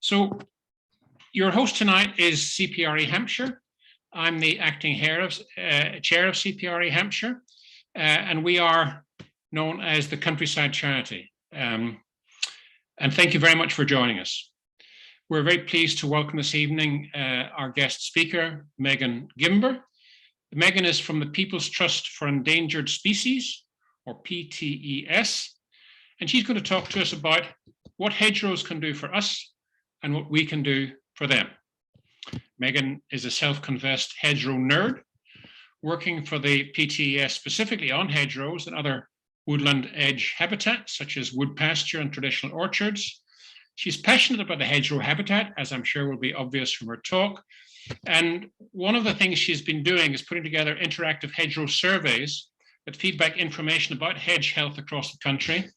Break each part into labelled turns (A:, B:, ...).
A: So your host tonight is CPRE Hampshire. I'm the acting chair of CPRE Hampshire, and we are known as the Countryside Charity. And thank you very much for joining us. We're very pleased to welcome this evening our guest speaker, Megan Gimber. Megan is from the People's Trust for Endangered Species, or PTES, and she's going to talk to us about what hedgerows can do for us and what we can do for them. Megan is a self-confessed hedgerow nerd, working for the PTES specifically on hedgerows and other woodland edge habitats, such as wood pasture and traditional orchards. She's passionate about the hedgerow habitat, as I'm sure will be obvious from her talk. And one of the things she's been doing is putting together interactive hedgerow surveys that feed back information about hedge health across the country,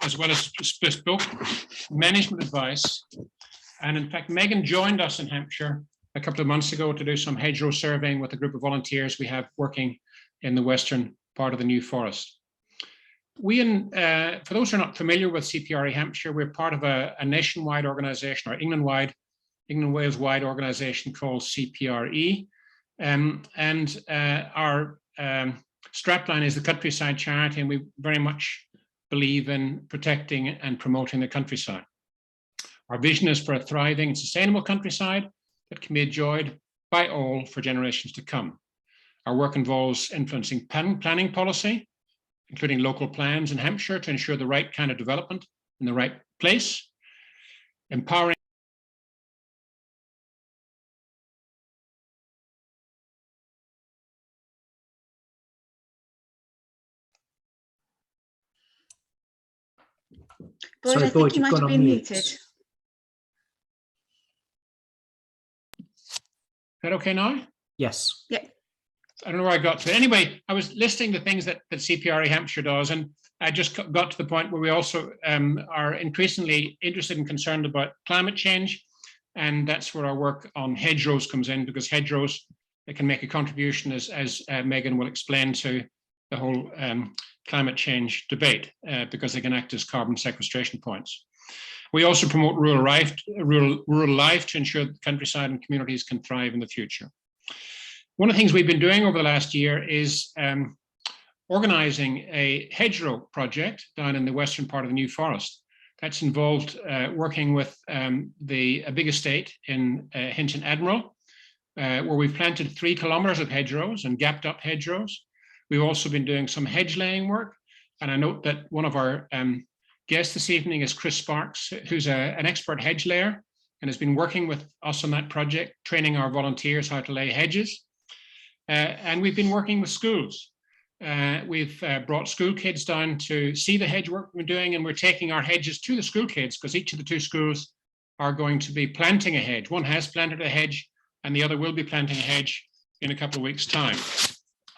A: as well as bespoke management advice. And in fact, Megan joined us in Hampshire a couple of months ago to do some hedgerow surveying with a group of volunteers we have working in the western part of the New Forest. For those who are not familiar with CPRE Hampshire, we're part of a nationwide organization, or England Wales-wide organization called CPRE. Our strapline is the Countryside Charity, and we very much believe in protecting and promoting the countryside. Our vision is for a thriving and sustainable countryside that can be enjoyed by all for generations to come. Our work involves influencing planning policy, including local plans in Hampshire to ensure the right kind of development in the right place, empowering
B: Boyd, I think you might have been muted. Is
A: that okay now?
B: Yes. Yeah.
A: I don't know where I got to. Anyway, I was listing the things that CPRE Hampshire does, and I just got to the point where we also are increasingly interested and concerned about climate change, and that's where our work on hedgerows comes in, because hedgerows can make a contribution, as Megan will explain, to the whole climate change debate, because they can act as carbon sequestration points. We also promote rural life to ensure that the countryside and communities can thrive in the future. One of the things we've been doing over the last year is organizing a hedgerow project down in the western part of the New Forest. That's involved working with a big estate in Hinton Admiral, where we've planted 3 kilometers of hedgerows and gapped up hedgerows. We've also been doing some hedge laying work, and I note that one of our guests this evening is Chris Sparks, who's an expert hedge layer and has been working with us on that project, training our volunteers how to lay hedges. And we've been working with schools. We've brought school kids down to see the hedge work we're doing, and we're taking our hedges to the school kids, because each of the 2 schools are going to be planting a hedge. One has planted a hedge, and the other will be planting a hedge in a couple of weeks' time.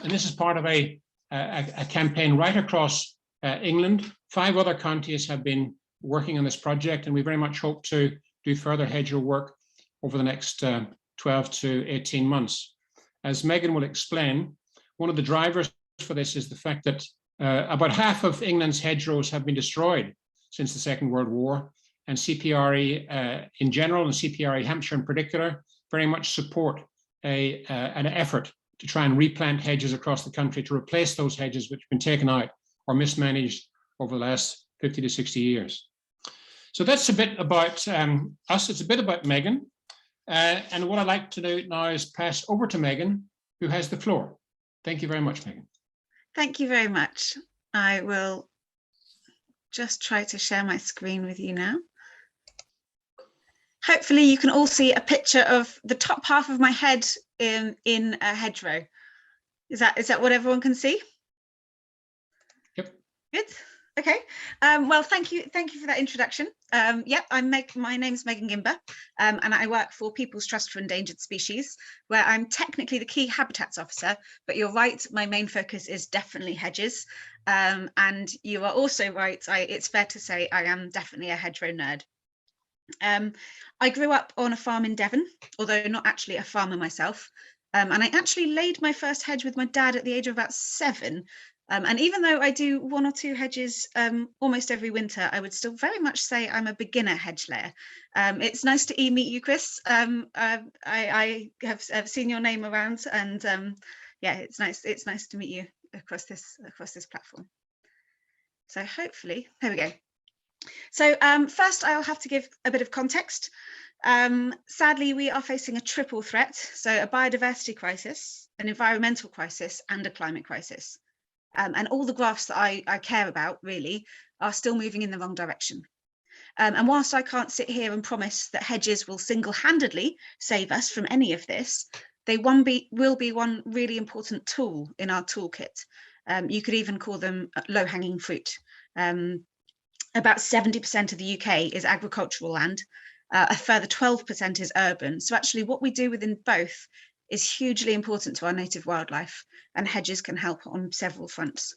A: And this is part of a campaign right across England. 5 other counties have been working on this project, and we very much hope to do further hedgerow work over the next 12 to 18 months. As Megan will explain, one of the drivers for this is the fact that about half of England's hedgerows have been destroyed since the Second World War, and CPRE in general, and CPRE Hampshire in particular, very much support an effort to try and replant hedges across the country to replace those hedges which have been taken out or mismanaged over the last 50 to 60 years. So that's a bit about us. It's a bit about Megan. And what I'd like to do now is pass over to Megan, who has the floor. Thank you very much, Megan.
B: Thank you very much. I will just try to share my screen with you now. Hopefully you can all see a picture of the top half of my head in a hedgerow. Is that what everyone can see?
A: Yep.
B: Good. Okay. Well, thank you for that introduction. Yep, my name's Megan Gimber, and I work for People's Trust for Endangered Species, where I'm technically the key habitats officer, but you're right, my main focus is definitely hedges. And you are also right, it's fair to say I am definitely a hedgerow nerd. I grew up on a farm in Devon, although not actually a farmer myself. And I actually laid my first hedge with my dad at the age of about 7. And even though I do 1 or 2 hedges almost every winter, I would still very much say I'm a beginner hedge layer. It's nice to meet you, Chris. I have seen your name around, and yeah, it's nice. It's nice to meet you across this platform. So hopefully, there we go. So first, I'll have to give a bit of context. Sadly, we are facing a triple threat: so a biodiversity crisis, an environmental crisis, and a climate crisis. And all the graphs that I care about really are still moving in the wrong direction. And whilst I can't sit here and promise that hedges will single-handedly save us from any of this, they will be one really important tool in our toolkit. You could even call them low-hanging fruit. About 70% of the UK is agricultural land. A further 12% is urban. So actually what we do within both is hugely important to our native wildlife, and hedges can help on several fronts.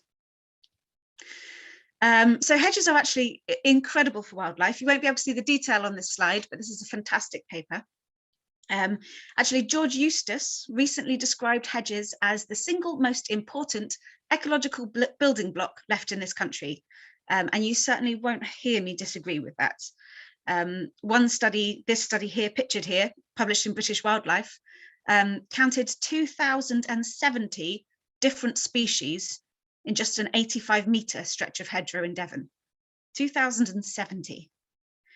B: So hedges are actually incredible for wildlife. You won't be able to see the detail on this slide, but this is a fantastic paper. Actually, George Eustace recently described hedges as the single most important ecological building block left in this country. And you certainly won't hear me disagree with that. One study, this study here, pictured here, published in British Wildlife, counted 2,070 different species in just an 85-metre stretch of hedgerow in Devon. 2,070.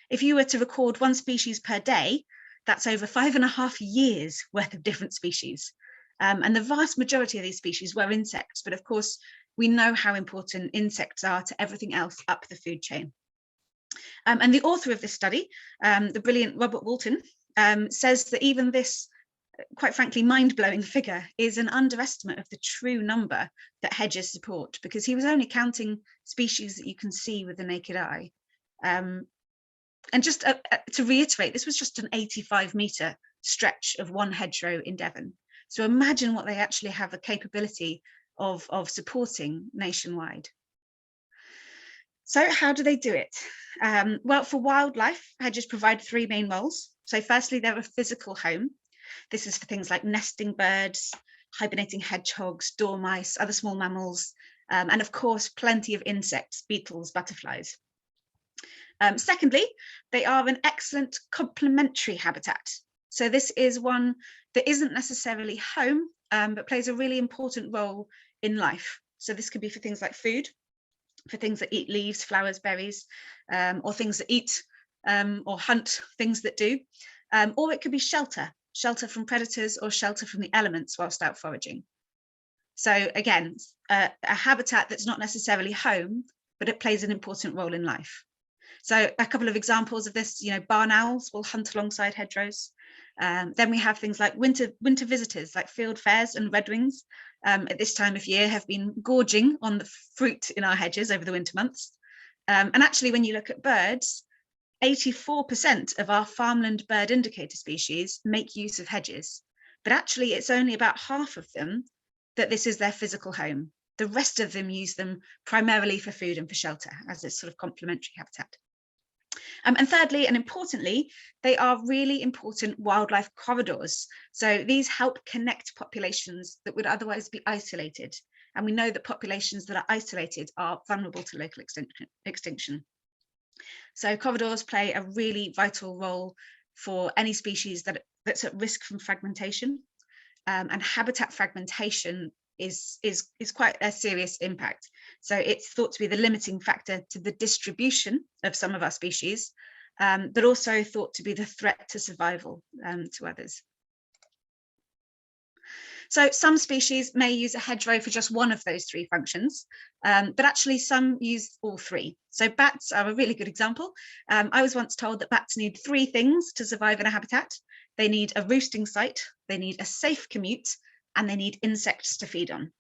B: If you were to record one species per day, that's over 5.5 years worth of different species. And the vast majority of these species were insects, but of course, we know how important insects are to everything else up the food chain. And the author of this study, the brilliant Robert Walton, says that even this, quite frankly, mind-blowing figure is an underestimate of the true number that hedges support, because he was only counting species that you can see with the naked eye. And just to reiterate, this was just an 85-metre stretch of one hedgerow in Devon. So imagine what they actually have the capability of supporting nationwide. So how do they do it? Well, for wildlife, hedges provide 3 main roles. So firstly, they're a physical home. This is for things like nesting birds, hibernating hedgehogs, dormice, other small mammals, and of course, plenty of insects, beetles, butterflies. Secondly, they are an excellent complementary habitat. So this is one that isn't necessarily home, but plays a really important role in life. So this could be for things like food, for things that eat leaves, flowers, berries, or things that eat or hunt things that do, or it could be shelter from predators or shelter from the elements whilst out foraging. So again, a habitat that's not necessarily home, but it plays an important role in life. So a couple of examples of this, barn owls will hunt alongside hedgerows. Then we have things like winter visitors, like field fares and redwings at this time of year have been gorging on the fruit in our hedges over the winter months. And actually, when you look at birds, 84% of our farmland bird indicator species make use of hedges, but actually it's only about half of them that this is their physical home. The rest of them use them primarily for food and for shelter as a sort of complementary habitat. And thirdly, and importantly, they are really important wildlife corridors. So these help connect populations that would otherwise be isolated. And we know that populations that are isolated are vulnerable to local extinction. So corridors play a really vital role for any species that's at risk from fragmentation. And habitat fragmentation is quite a serious impact. So it's thought to be the limiting factor to the distribution of some of our species, but also thought to be the threat to survival to others. So some species may use a hedgerow for just one of those 3 functions, but actually some use all 3. So bats are a really good example. I was once told that bats need 3 things to survive in a habitat. They need a roosting site, they need a safe commute, and they need insects to feed on.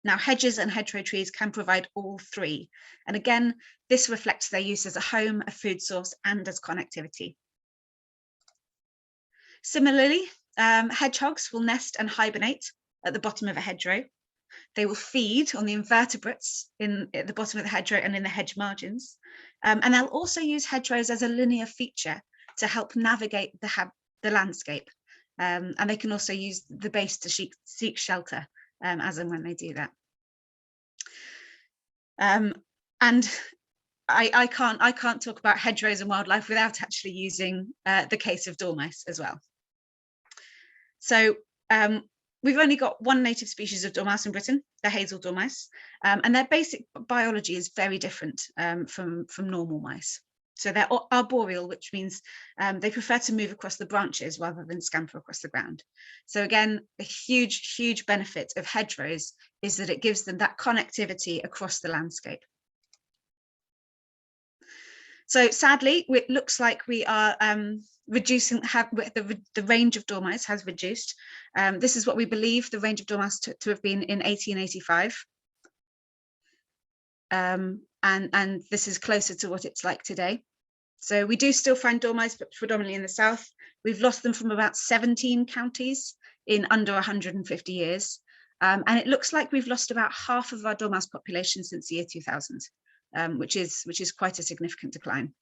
B: Now, hedges and hedgerow trees can provide all 3. And again, this reflects their use as a home, a food source, and as connectivity. Similarly, hedgehogs will nest and hibernate at the bottom of a hedgerow. They will feed on the invertebrates at the bottom of the hedgerow and in the hedge margins. And they'll also use hedgerows as a linear feature to help navigate the landscape. And they can also use the base to seek shelter as and when they do that. And I can't talk about hedgerows and wildlife without actually using the case of dormice as well. So we've only got one native species of dormouse in Britain, the Hazeldomis, and their basic biology is very different from normal mice. So they're arboreal, which means they prefer to move across the branches rather than scamper across the ground. So again, a huge benefit of hedgerows is that it gives them that connectivity across the landscape. So sadly, it looks like we are reducing, the range of dormice has reduced. This is what we believe the range of dormice to have been in 1885. And this is closer to what it's like today. So we do still find dormice, but predominantly in the south. We've lost them from about 17 counties in under 150 years. And it looks like we've lost about half of our dormouse population since the year 2000, which is quite a significant decline.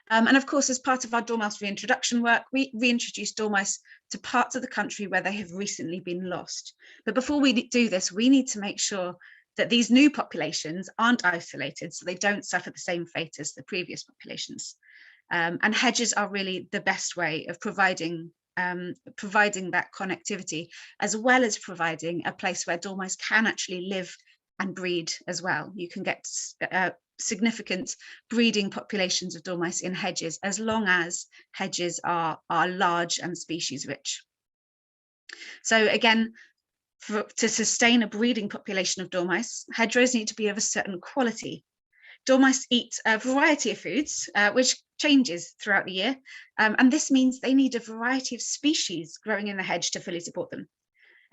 B: And of course, as part of our dormouse reintroduction work, we reintroduce dormice to parts of the country where they have recently been lost. But before we do this, we need to make sure that these new populations aren't isolated, so they don't suffer the same fate as the previous populations. And hedges are really the best way of providing that connectivity, as well as providing a place where dormice can actually live and breed as well. You can get significant breeding populations of dormice in hedges, as long as hedges are large and species rich. So again, to sustain a breeding population of dormice, hedgerows need to be of a certain quality. Dormice eat a variety of foods, which changes throughout the year. And this means they need a variety of species growing in the hedge to fully support them.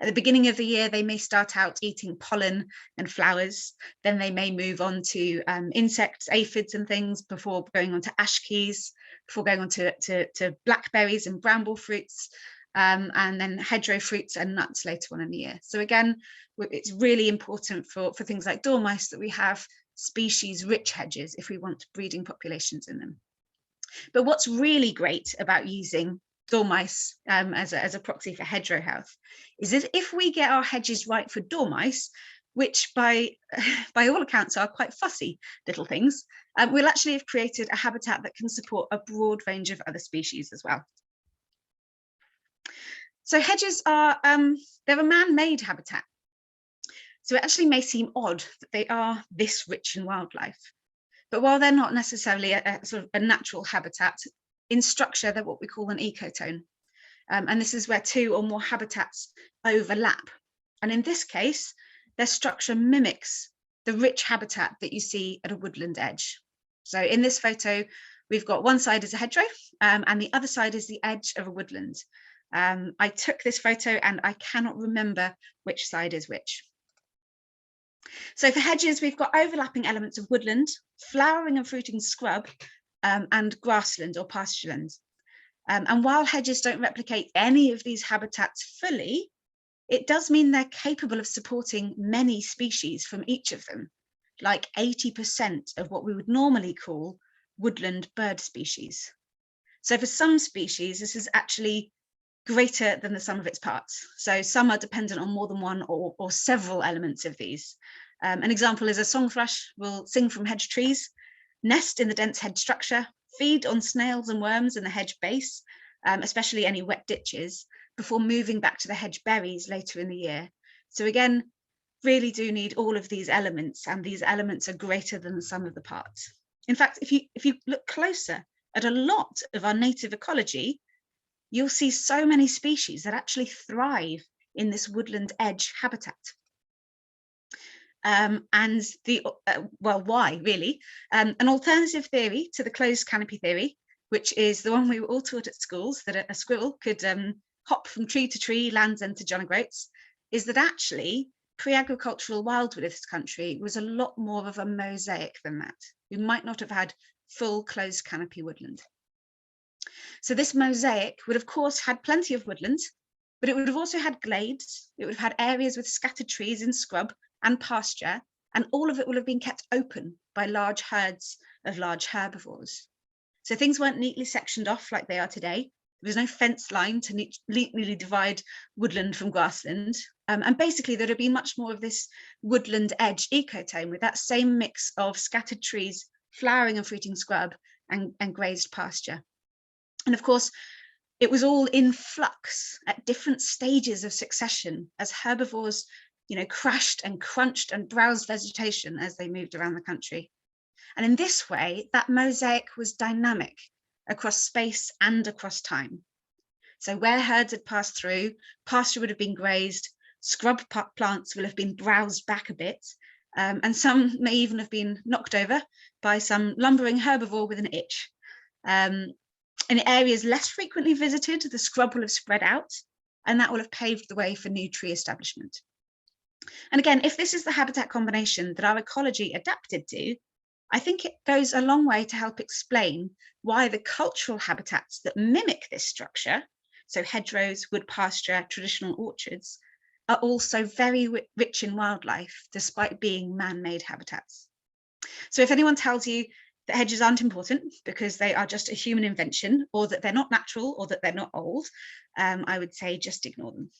B: At the beginning of the year, they may start out eating pollen and flowers. Then they may move on to insects, aphids and things, before going on to ash keys, before going on to blackberries and bramble fruits, and then hedgerow fruits and nuts later on in the year. So again, it's really important for things like dormice that we have species-rich hedges if we want breeding populations in them. But what's really great about using dormice as a proxy for hedgerow health is that if we get our hedges right for dormice, which by all accounts are quite fussy little things, we'll actually have created a habitat that can support a broad range of other species as well. So hedges are, they're a man-made habitat. So it actually may seem odd that they are this rich in wildlife. But while they're not necessarily a sort of a natural habitat, in structure, they're what we call an ecotone. And this is where two or more habitats overlap. And in this case, their structure mimics the rich habitat that you see at a woodland edge. So in this photo, we've got one side is a hedgerow, and the other side is the edge of a woodland. I took this photo and I cannot remember which side is which. So for hedges, we've got overlapping elements of woodland, flowering and fruiting scrub, and grassland or pastureland. And while hedges don't replicate any of these habitats fully, it does mean they're capable of supporting many species from each of them, like 80% of what we would normally call woodland bird species. So for some species, this is actually greater than the sum of its parts. So some are dependent on more than one or several elements of these. An example is a song thrush will sing from hedge trees, nest in the dense hedge structure, feed on snails and worms in the hedge base, especially any wet ditches, before moving back to the hedge berries later in the year. So again, really do need all of these elements, and these elements are greater than the sum of the parts. In fact, if you look closer at a lot of our native ecology, you'll see so many species that actually thrive in this woodland edge habitat. And well, why really? An alternative theory to the closed canopy theory, which is the one we were all taught at schools, that a squirrel could hop from tree to tree, Land's End to John O'Groats, is that actually pre-agricultural wildwood of this country was a lot more of a mosaic than that. We might not have had full closed canopy woodland. So this mosaic would of course had plenty of woodland, but it would have also had glades, it would have had areas with scattered trees and scrub and pasture, and all of it will have been kept open by large herds of large herbivores. So things weren't neatly sectioned off like they are today. There was no fence line to neatly divide woodland from grassland. And basically there'd be much more of this woodland edge ecotone with that same mix of scattered trees, flowering and fruiting scrub, and grazed pasture. And of course, it was all in flux at different stages of succession as herbivores, crashed and crunched and browsed vegetation as they moved around the country. And in this way, that mosaic was dynamic across space and across time. So where herds had passed through, pasture would have been grazed, scrub plants will have been browsed back a bit, and some may even have been knocked over by some lumbering herbivore with an itch. In areas less frequently visited, the scrub will have spread out, and that will have paved the way for new tree establishment. And again, if this is the habitat combination that our ecology adapted to, I think it goes a long way to help explain why the cultural habitats that mimic this structure, so hedgerows, wood pasture, traditional orchards, are also very rich in wildlife, despite being man-made habitats. So if anyone tells you that hedges aren't important because they are just a human invention, or that they're not natural, or that they're not old, I would say just ignore them.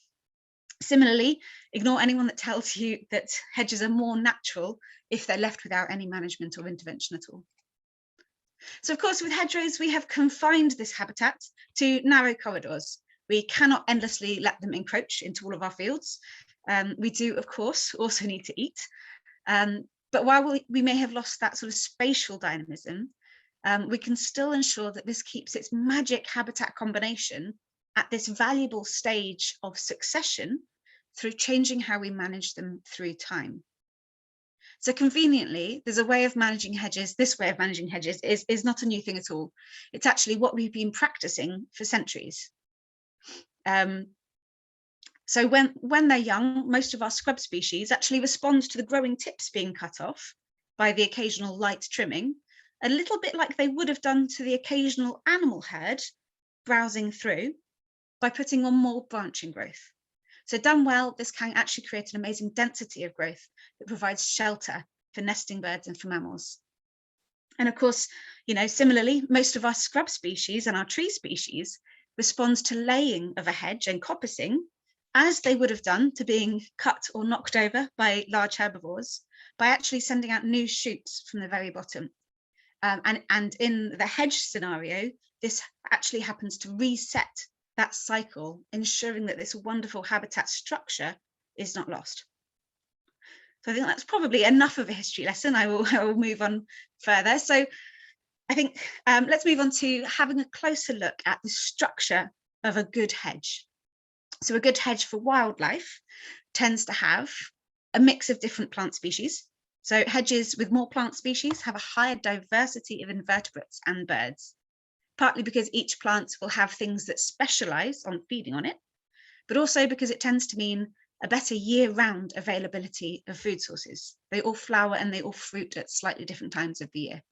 B: Similarly, ignore anyone that tells you that hedges are more natural if they're left without any management or intervention at all. So of course, with hedgerows, we have confined this habitat to narrow corridors. We cannot endlessly let them encroach into all of our fields. We do, of course, also need to eat. But while we may have lost that sort of spatial dynamism, we can still ensure that this keeps its magic habitat combination at this valuable stage of succession through changing how we manage them through time. So conveniently, there's a way of managing hedges. This way of managing hedges is not a new thing at all. It's actually what we've been practicing for centuries. So when they're young, most of our scrub species actually respond to the growing tips being cut off by the occasional light trimming, a little bit like they would have done to the occasional animal herd browsing through, by putting on more branching growth. So done well, this can actually create an amazing density of growth that provides shelter for nesting birds and for mammals. And of course, similarly, most of our scrub species and our tree species respond to laying of a hedge and coppicing as they would have done to being cut or knocked over by large herbivores by actually sending out new shoots from the very bottom. And in the hedge scenario, this actually happens to reset that cycle, ensuring that this wonderful habitat structure is not lost. So I think that's probably enough of a history lesson. I will move on further. So I think let's move on to having a closer look at the structure of a good hedge. So a good hedge for wildlife tends to have a mix of different plant species. So hedges with more plant species have a higher diversity of invertebrates and birds, partly because each plant will have things that specialize on feeding on it, but also because it tends to mean a better year-round availability of food sources. They all flower and they all fruit at slightly different times of the year.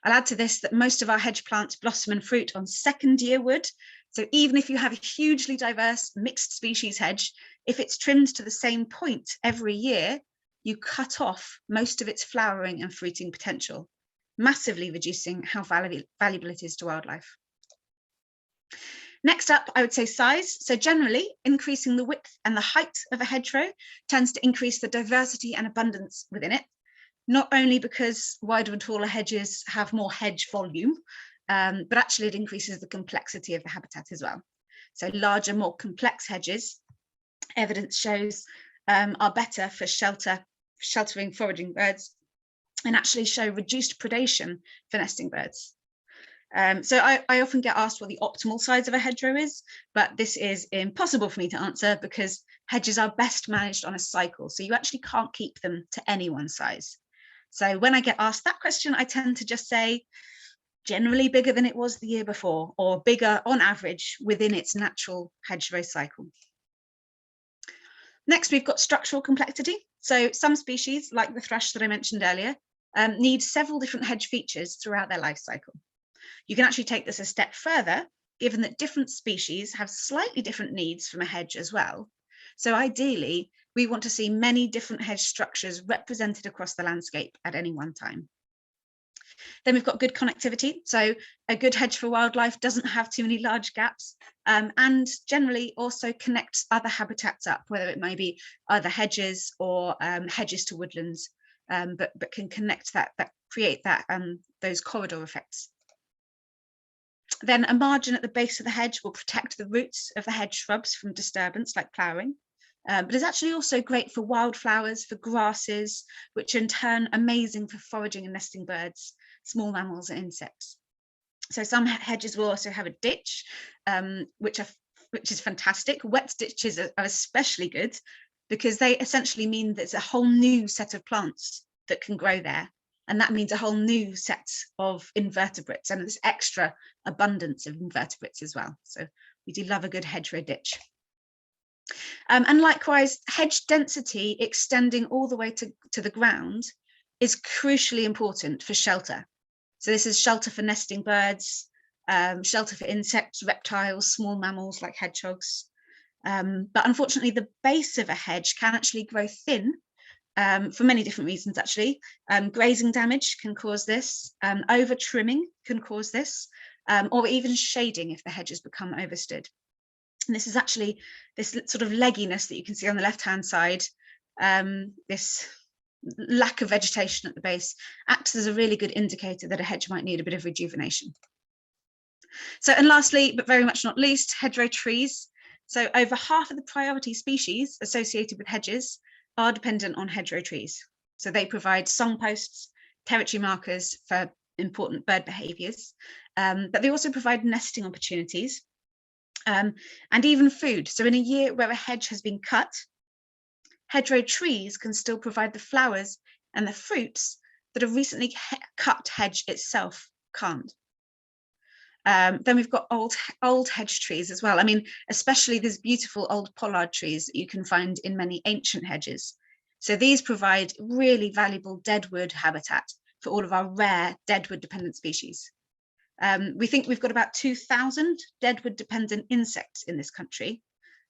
B: I'll add to this that most of our hedge plants blossom and fruit on second-year wood. So even if you have a hugely diverse mixed species hedge, if it's trimmed to the same point every year, you cut off most of its flowering and fruiting potential, massively reducing how valuable it is to wildlife. Next up, I would say size. So generally, increasing the width and the height of a hedgerow tends to increase the diversity and abundance within it, not only because wider and taller hedges have more hedge volume, but actually it increases the complexity of the habitat as well. So larger, more complex hedges, evidence shows, are better for sheltering foraging birds, and actually show reduced predation for nesting birds. So I often get asked what the optimal size of a hedgerow is, but this is impossible for me to answer because hedges are best managed on a cycle. So you actually can't keep them to any one size. So when I get asked that question, I tend to just say, generally bigger than it was the year before, or bigger on average within its natural hedgerow cycle. Next, we've got structural complexity. So some species, like the thrush that I mentioned earlier, need several different hedge features throughout their life cycle. You can actually take this a step further, given that different species have slightly different needs from a hedge as well. So ideally, we want to see many different hedge structures represented across the landscape at any one time. Then we've got good connectivity. So a good hedge for wildlife doesn't have too many large gaps, and generally also connects other habitats up, whether it may be either hedges or hedges to woodlands, but can connect that create that those corridor effects. Then a margin at the base of the hedge will protect the roots of the hedge shrubs from disturbance like ploughing, but it's actually also great for wildflowers, for grasses, which are in turn amazing for foraging and nesting birds, small mammals and insects. So some hedges will also have a ditch, which is fantastic. Wet ditches are especially good because they essentially mean there's a whole new set of plants that can grow there. And that means a whole new set of invertebrates and this extra abundance of invertebrates as well. So we do love a good hedgerow ditch. And likewise, hedge density extending all the way to the ground is crucially important for shelter. So this is shelter for nesting birds, shelter for insects, reptiles, small mammals like hedgehogs. But unfortunately, the base of a hedge can actually grow thin for many different reasons, actually. Grazing damage can cause this, over trimming can cause this, or even shading if the hedges become overstood. And this is actually this sort of legginess that you can see on the left-hand side, this lack of vegetation at the base acts as a really good indicator that a hedge might need a bit of rejuvenation. So, and lastly, but very much not least, hedgerow trees. So over half of the priority species associated with hedges are dependent on hedgerow trees. So they provide songposts, territory markers for important bird behaviours, but they also provide nesting opportunities and even food. So in a year where a hedge has been cut, hedgerow trees can still provide the flowers and the fruits that a recently cut hedge itself can't. Then we've got old hedge trees as well. I mean, especially these beautiful old pollard trees that you can find in many ancient hedges. So these provide really valuable deadwood habitat for all of our rare deadwood dependent species. We think we've got about 2,000 deadwood dependent insects in this country.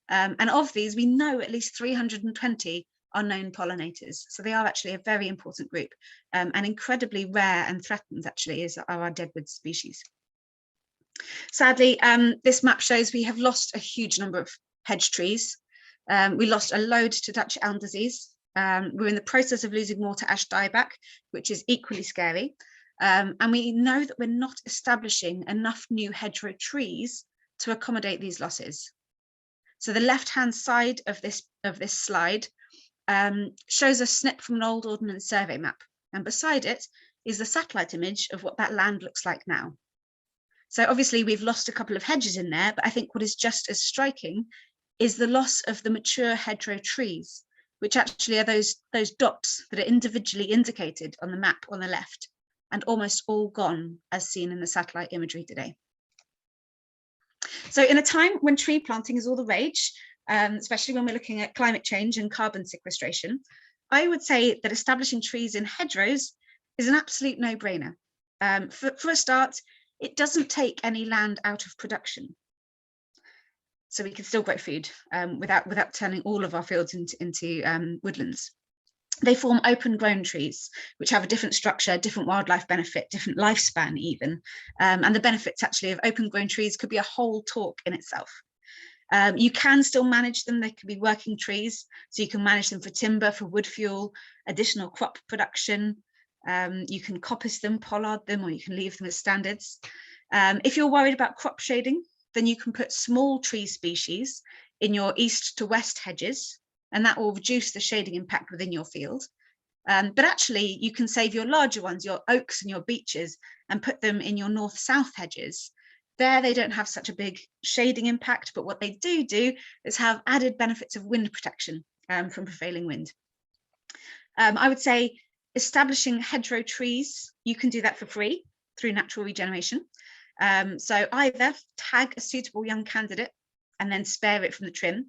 B: And of these, we know at least 320 are known pollinators. So they are actually a very important group, and incredibly rare and threatened actually are our deadwood species. Sadly, this map shows we have lost a huge number of hedge trees. We lost a load to Dutch elm disease. We're in the process of losing more to ash dieback, which is equally scary. And we know that we're not establishing enough new hedgerow trees to accommodate these losses. So the left-hand side of this slide shows a snip from an old Ordnance Survey map, and beside it is a satellite image of what that land looks like now. So obviously we've lost a couple of hedges in there, but I think what is just as striking is the loss of the mature hedgerow trees, which actually are those dots that are individually indicated on the map on the left, and almost all gone as seen in the satellite imagery today. So in a time when tree planting is all the rage, especially when we're looking at climate change and carbon sequestration, I would say that establishing trees in hedgerows is an absolute no-brainer. For a start, it doesn't take any land out of production. So we can still grow food without turning all of our fields into woodlands. They form open grown trees, which have a different structure, different wildlife benefit, different lifespan even. And the benefits actually of open grown trees could be a whole talk in itself. You can still manage them. They can be working trees. So you can manage them for timber, for wood fuel, additional crop production. You can coppice them, pollard them, or you can leave them as standards. If you're worried about crop shading, then you can put small tree species in your east to west hedges, and that will reduce the shading impact within your field. But actually, you can save your larger ones, your oaks and your beeches, and put them in your north-south hedges. There, they don't have such a big shading impact, but what they do is have added benefits of wind protection from prevailing wind. I would say establishing hedgerow trees, you can do that for free through natural regeneration. So either tag a suitable young candidate and then spare it from the trim,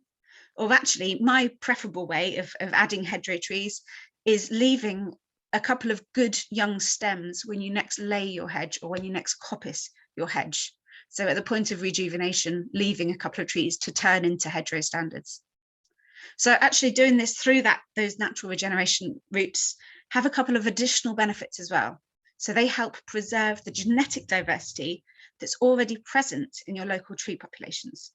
B: or actually my preferable way of adding hedgerow trees is leaving a couple of good young stems when you next lay your hedge or when you next coppice your hedge. So at the point of rejuvenation, leaving a couple of trees to turn into hedgerow standards. So actually doing this through those natural regeneration routes have a couple of additional benefits as well. So they help preserve the genetic diversity that's already present in your local tree populations.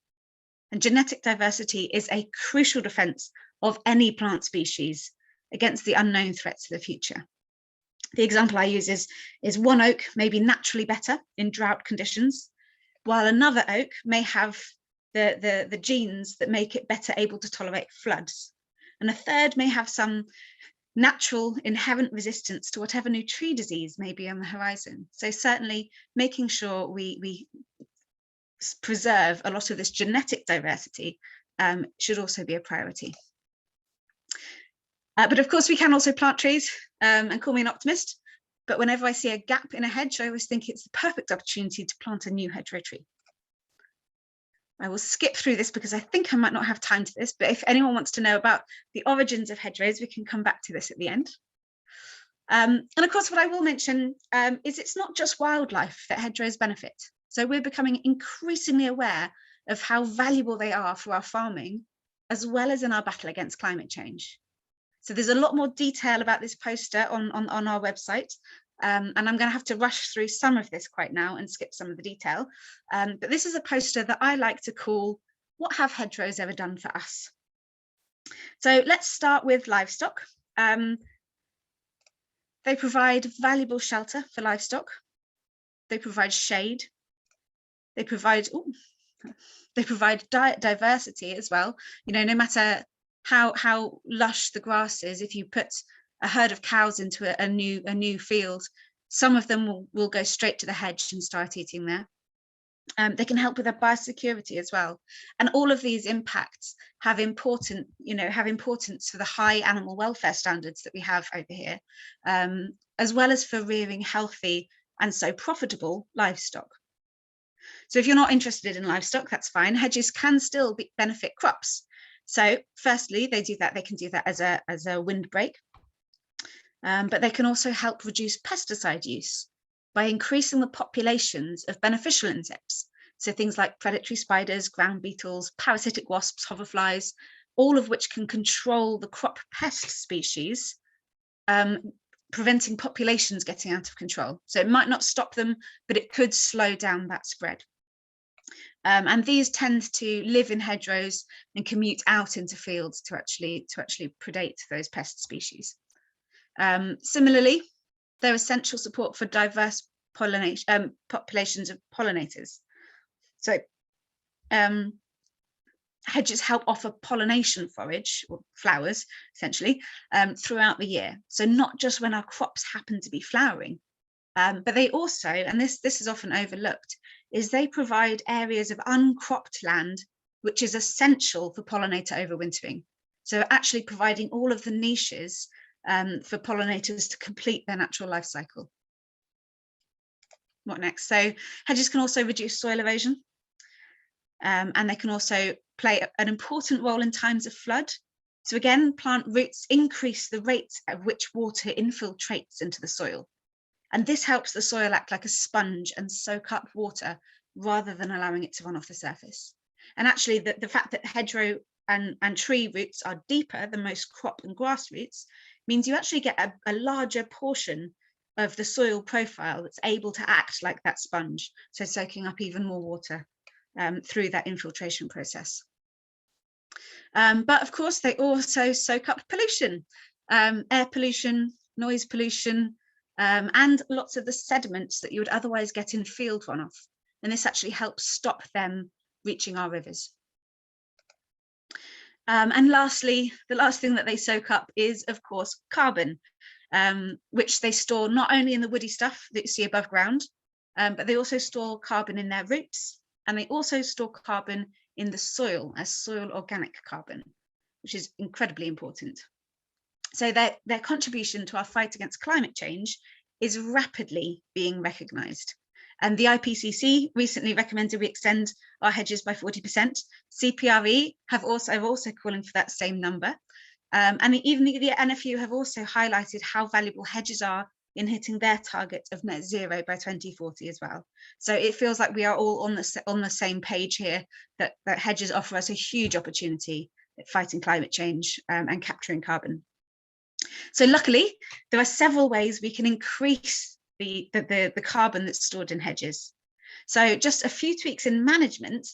B: And genetic diversity is a crucial defense of any plant species against the unknown threats of the future. The example I use is one oak may be naturally better in drought conditions, while another oak may have the genes that make it better able to tolerate floods. And a third may have some natural inherent resistance to whatever new tree disease may be on the horizon. So certainly making sure we preserve a lot of this genetic diversity should also be a priority. But of course, we can also plant trees, and call me an optimist. But whenever I see a gap in a hedge, I always think it's the perfect opportunity to plant a new hedgerow tree. I will skip through this because I think I might not have time to this, but if anyone wants to know about the origins of hedgerows, we can come back to this at the end. And of course, what I will mention is it's not just wildlife that hedgerows benefit. So we're becoming increasingly aware of how valuable they are for our farming, as well as in our battle against climate change. So there's a lot more detail about this poster on our website. And I'm going to have to rush through some of this quite now and skip some of the detail. But this is a poster that I like to call, "What have hedgerows ever done for us?" So let's start with livestock. They provide valuable shelter for livestock. They provide shade. They provide diet diversity as well. You know, no matter how lush the grass is, if you put a herd of cows into a new field, some of them will go straight to the hedge and start eating there. They can help with their biosecurity as well, and all of these impacts have importance for the high animal welfare standards that we have over here, as well as for rearing healthy and so profitable livestock. So if you're not interested in livestock, that's fine. Hedges can still benefit crops. So firstly, they can do that as a windbreak, but they can also help reduce pesticide use by increasing the populations of beneficial insects. So things like predatory spiders, ground beetles, parasitic wasps, hoverflies, all of which can control the crop pest species, preventing populations getting out of control. So it might not stop them, but it could slow down that spread. And these tend to live in hedgerows and commute out into fields to actually predate those pest species. Similarly, they're essential support for diverse populations of pollinators. So hedges help offer pollination forage, or flowers, essentially, throughout the year. So not just when our crops happen to be flowering, but they also, and this is often overlooked, is they provide areas of uncropped land, which is essential for pollinator overwintering. So actually providing all of the niches for pollinators to complete their natural life cycle. What next? So hedges can also reduce soil erosion, and they can also play an important role in times of flood. So again, plant roots increase the rate at which water infiltrates into the soil. And this helps the soil act like a sponge and soak up water rather than allowing it to run off the surface. And actually the fact that hedgerow and tree roots are deeper than most crop and grass roots means you actually get a larger portion of the soil profile that's able to act like that sponge, so soaking up even more water through that infiltration process. But of course, they also soak up pollution, air pollution, noise pollution, and lots of the sediments that you would otherwise get in field runoff. And this actually helps stop them reaching our rivers. And lastly, the last thing that they soak up is, of course, carbon, which they store not only in the woody stuff that you see above ground, but they also store carbon in their roots, and they also store carbon in the soil as soil organic carbon, which is incredibly important. So their contribution to our fight against climate change is rapidly being recognised. And the IPCC recently recommended we extend our hedges by 40%. CPRE are also calling for that same number. And even the NFU have also highlighted how valuable hedges are in hitting their target of net zero by 2040 as well. So it feels like we are all on the same page here, that hedges offer us a huge opportunity at fighting climate change and capturing carbon. So luckily, there are several ways we can increase the carbon that's stored in hedges. So just a few tweaks in management,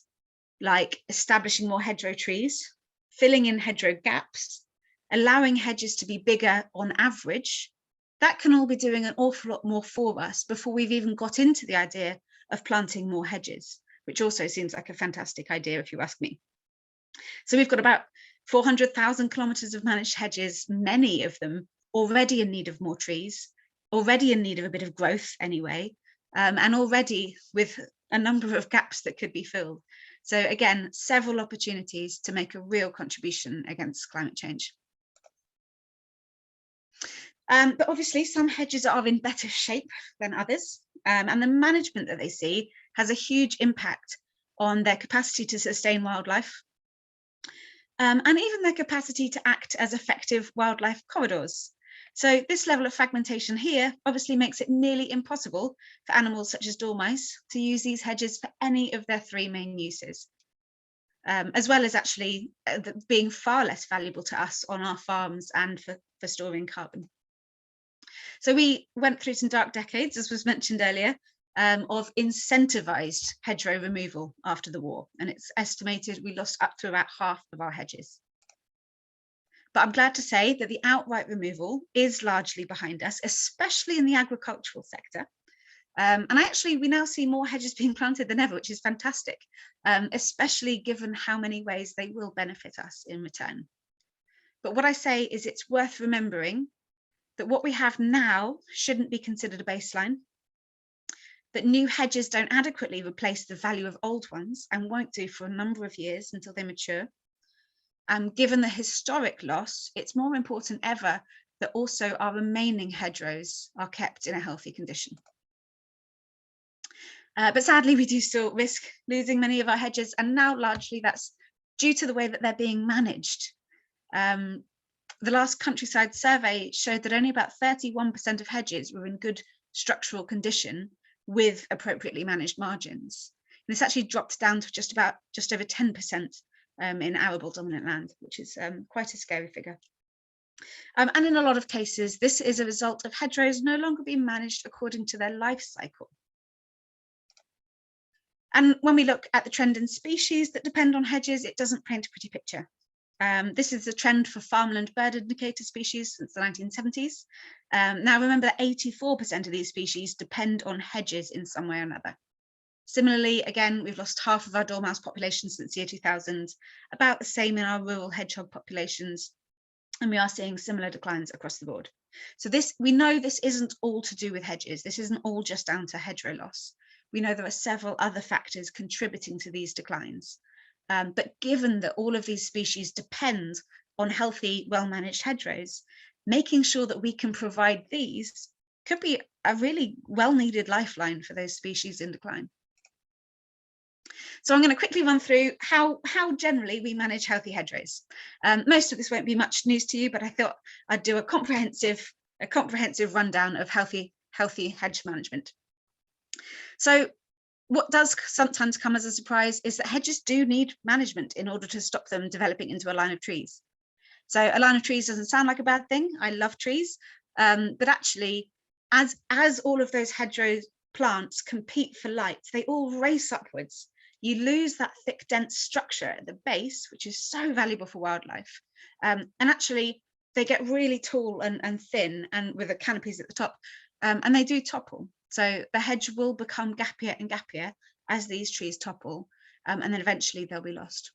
B: like establishing more hedgerow trees, filling in hedgerow gaps, allowing hedges to be bigger on average, that can all be doing an awful lot more for us before we've even got into the idea of planting more hedges, which also seems like a fantastic idea if you ask me. So we've got about 400,000 kilometres of managed hedges, many of them already in need of more trees, already in need of a bit of growth anyway, and already with a number of gaps that could be filled. So again, several opportunities to make a real contribution against climate change. But obviously some hedges are in better shape than others, and the management that they see has a huge impact on their capacity to sustain wildlife, and even their capacity to act as effective wildlife corridors. So this level of fragmentation here obviously makes it nearly impossible for animals such as dormice to use these hedges for any of their three main uses, as well as actually being far less valuable to us on our farms and for storing carbon. So we went through some dark decades, as was mentioned earlier, of incentivized hedgerow removal after the war, and it's estimated we lost up to about half of our hedges. But I'm glad to say that the outright removal is largely behind us, especially in the agricultural sector. And actually, we now see more hedges being planted than ever, which is fantastic, especially given how many ways they will benefit us in return. But what I say is it's worth remembering that what we have now shouldn't be considered a baseline, that new hedges don't adequately replace the value of old ones and won't do for a number of years until they mature. And given the historic loss, it's more important ever that also our remaining hedgerows are kept in a healthy condition. But sadly, we do still risk losing many of our hedges, and now largely that's due to the way that they're being managed. The last countryside survey showed that only about 31% of hedges were in good structural condition with appropriately managed margins. And this actually dropped down to just over 10% in arable dominant land, which is quite a scary figure. And in a lot of cases, this is a result of hedgerows no longer being managed according to their life cycle. And when we look at the trend in species that depend on hedges, it doesn't paint a pretty picture. This is the trend for farmland bird indicator species since the 1970s. Now remember that 84% of these species depend on hedges in some way or another. Similarly, again, we've lost half of our dormouse population since the year 2000, about the same in our rural hedgehog populations, and we are seeing similar declines across the board. So we know this isn't all to do with hedges. This isn't all just down to hedgerow loss. We know there are several other factors contributing to these declines. But given that all of these species depend on healthy, well-managed hedgerows, making sure that we can provide these could be a really well-needed lifeline for those species in decline. So I'm going to quickly run through how generally we manage healthy hedgerows. Most of this won't be much news to you, but I thought I'd do a comprehensive rundown of healthy hedge management. So what does sometimes come as a surprise is that hedges do need management in order to stop them developing into a line of trees. So a line of trees doesn't sound like a bad thing. I love trees, but actually, as all of those hedgerow plants compete for light, they all race upwards. You lose that thick, dense structure at the base, which is so valuable for wildlife. And actually, they get really tall and thin, and with the canopies at the top, and they do topple. So the hedge will become gappier and gappier as these trees topple, and then eventually they'll be lost.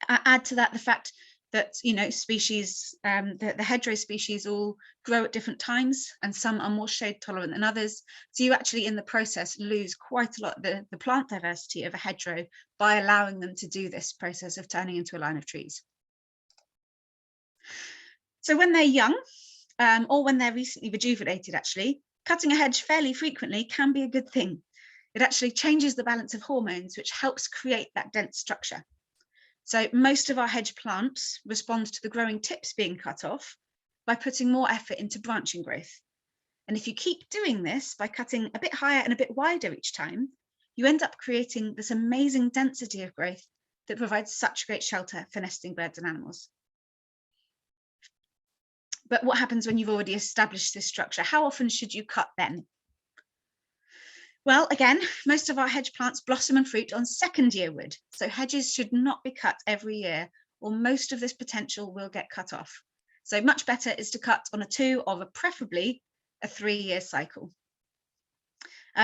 B: Add to that the fact that, you know, species, the hedgerow species all grow at different times, and some are more shade tolerant than others. So you actually in the process lose quite a lot of the plant diversity of a hedgerow by allowing them to do this process of turning into a line of trees. So when they're young, or when they're recently rejuvenated, actually, cutting a hedge fairly frequently can be a good thing. It actually changes the balance of hormones, which helps create that dense structure. So most of our hedge plants respond to the growing tips being cut off by putting more effort into branching growth. And if you keep doing this by cutting a bit higher and a bit wider each time, you end up creating this amazing density of growth that provides such great shelter for nesting birds and animals. But what happens when you've already established this structure? How often should you cut then? Well, again, most of our hedge plants blossom and fruit on second-year wood, so hedges should not be cut every year, or most of this potential will get cut off. So much better is to cut on a 2 or preferably a 3-year cycle.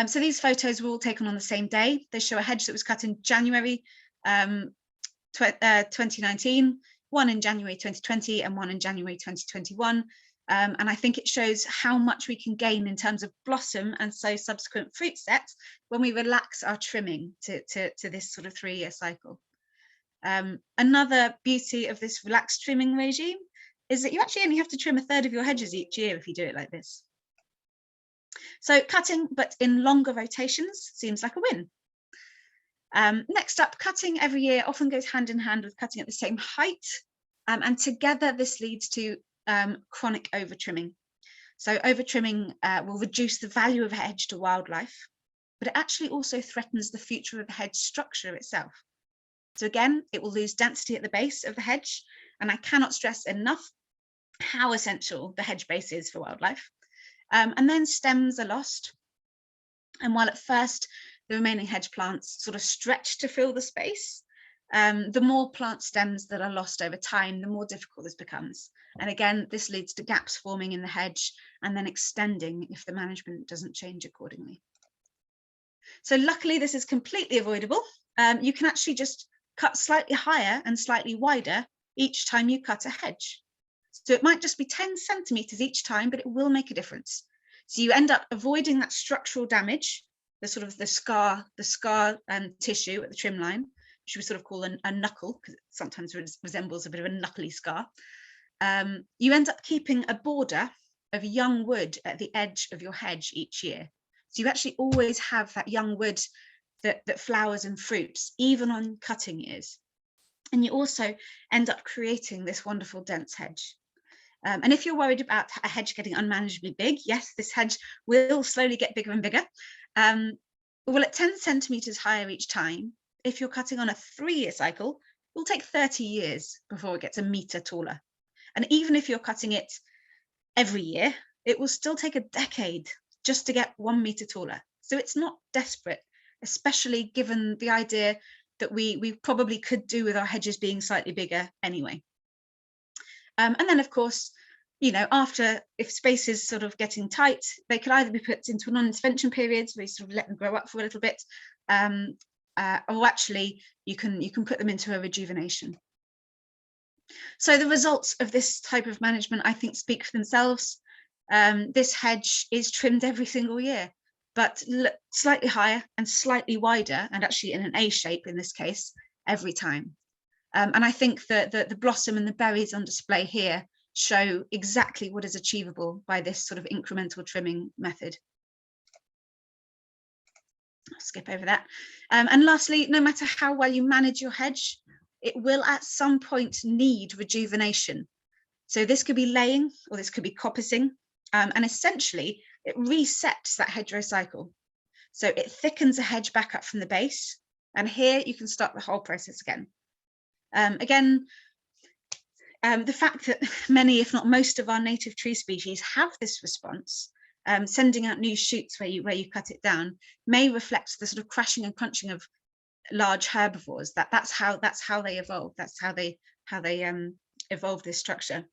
B: So these photos were all taken on the same day. They show a hedge that was cut in January 2019, one in January 2020, and one in January 2021. And I think it shows how much we can gain in terms of blossom and so subsequent fruit sets when we relax our trimming to this sort of 3-year cycle. Another beauty of this relaxed trimming regime is that you actually only have to trim 1/3 of your hedges each year if you do it like this. So cutting, but in longer rotations, seems like a win. Next up, cutting every year often goes hand in hand with cutting at the same height, and together this leads to chronic over-trimming. So over-trimming will reduce the value of a hedge to wildlife, but it actually also threatens the future of the hedge structure itself. So again, it will lose density at the base of the hedge, and I cannot stress enough how essential the hedge base is for wildlife. And then stems are lost. And while at first the remaining hedge plants sort of stretch to fill the space, the more plant stems that are lost over time, the more difficult this becomes. And again, this leads to gaps forming in the hedge and then extending if the management doesn't change accordingly. So luckily, this is completely avoidable. You can actually just cut slightly higher and slightly wider each time you cut a hedge. So it might just be 10 centimeters each time, but it will make a difference. So you end up avoiding that structural damage, the sort of the scar tissue at the trim line, which we sort of call a knuckle, because it sometimes resembles a bit of a knuckly scar. You end up keeping a border of young wood at the edge of your hedge each year. So you actually always have that young wood that flowers and fruits, even on cutting years. And you also end up creating this wonderful dense hedge. And if you're worried about a hedge getting unmanageably big, yes, this hedge will slowly get bigger and bigger. Well, at 10 centimeters higher each time, if you're cutting on a 3-year cycle, it will take 30 years before it gets a meter taller. And even if you're cutting it every year, it will still take a decade just to get 1 meter taller. So it's not desperate, especially given the idea that we probably could do with our hedges being slightly bigger anyway. And then, of course, you know, after, if space is sort of getting tight, they could either be put into a non-intervention period, where you sort of let them grow up for a little bit, or actually you can put them into a rejuvenation. So the results of this type of management, I think, speak for themselves. This hedge is trimmed every single year, but slightly higher and slightly wider, and actually in an A shape in this case, every time. And I think that the blossom and the berries on display here show exactly what is achievable by this sort of incremental trimming method. I'll skip over that. And lastly, no matter how well you manage your hedge, it will at some point need rejuvenation. So this could be laying, or this could be coppicing, and essentially it resets that hedgerow cycle. So it thickens a hedge back up from the base, and here you can start the whole process again. Again, the fact that many, if not most, of our native tree species have this response, sending out new shoots where you cut it down, may reflect the sort of crashing and crunching of large herbivores. That's how they evolved. That's how they evolved this structure.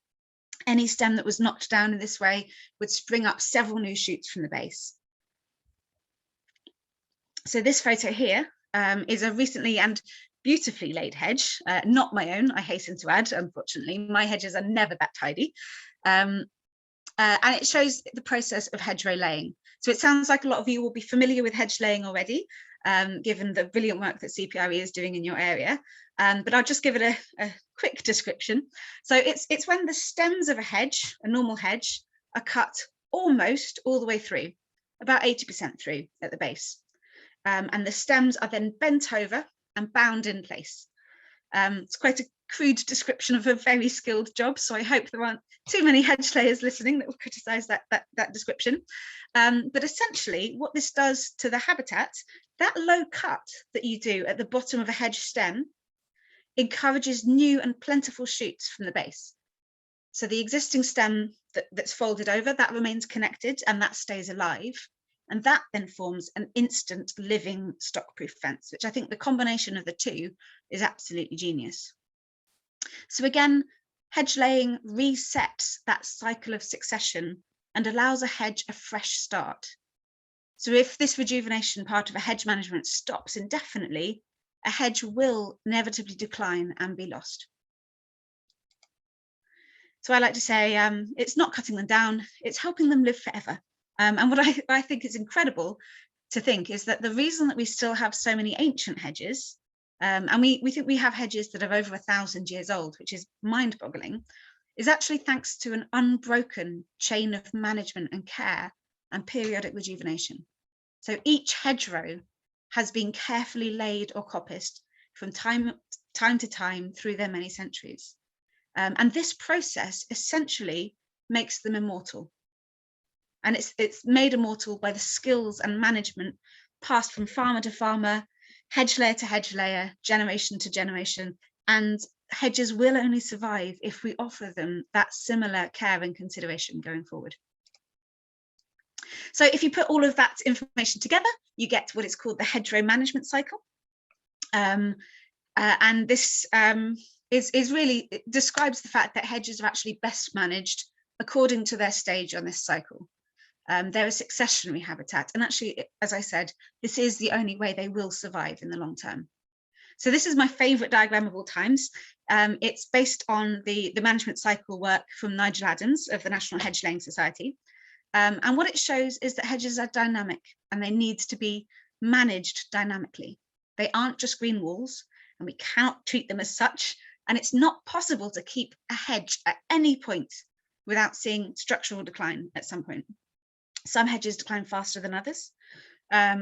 B: Any stem that was knocked down in this way would spring up several new shoots from the base. So this photo here is a recently and beautifully laid hedge, not my own, I hasten to add. Unfortunately, my hedges are never that tidy. And it shows the process of hedgerow laying. So it sounds like a lot of you will be familiar with hedge laying already, given the brilliant work that CPRE is doing in your area. But I'll just give it a quick description. So it's when the stems of a hedge, a normal hedge, are cut almost all the way through, about 80% through at the base. And the stems are then bent over and bound in place. It's quite a crude description of a very skilled job, so I hope there aren't too many hedge layers listening that will criticize that description. But essentially what this does to the habitat, that low cut that you do at the bottom of a hedge stem encourages new and plentiful shoots from the base. So the existing stem that's folded over, that remains connected and that stays alive. And that then forms an instant living stock-proof fence, which I think the combination of the two is absolutely genius. So again, hedge laying resets that cycle of succession and allows a hedge a fresh start. So if this rejuvenation part of a hedge management stops indefinitely, a hedge will inevitably decline and be lost. So I like to say it's not cutting them down, it's helping them live forever. And what I think is incredible to think is that the reason that we still have so many ancient hedges, and we think we have hedges that are over 1,000 years old, which is mind-boggling, is actually thanks to an unbroken chain of management and care and periodic rejuvenation. So each hedgerow has been carefully laid or coppiced from time to time through their many centuries. And this process essentially makes them immortal. And it's made immortal by the skills and management passed from farmer to farmer, hedge layer to hedge layer, generation to generation. And hedges will only survive if we offer them that similar care and consideration going forward. So if you put all of that information together, you get what is called the hedgerow management cycle. And this is really, it describes the fact that hedges are actually best managed according to their stage on this cycle. They're a successionary habitat, and actually, as I said, this is the only way they will survive in the long term. So this is my favorite diagram of all times. It's based on the management cycle work from Nigel Adams of the National Hedge Laying Society. And what it shows is that hedges are dynamic and they need to be managed dynamically. They aren't just green walls, and we cannot treat them as such. And it's not possible to keep a hedge at any point without seeing structural decline at some point. Some hedges decline faster than others.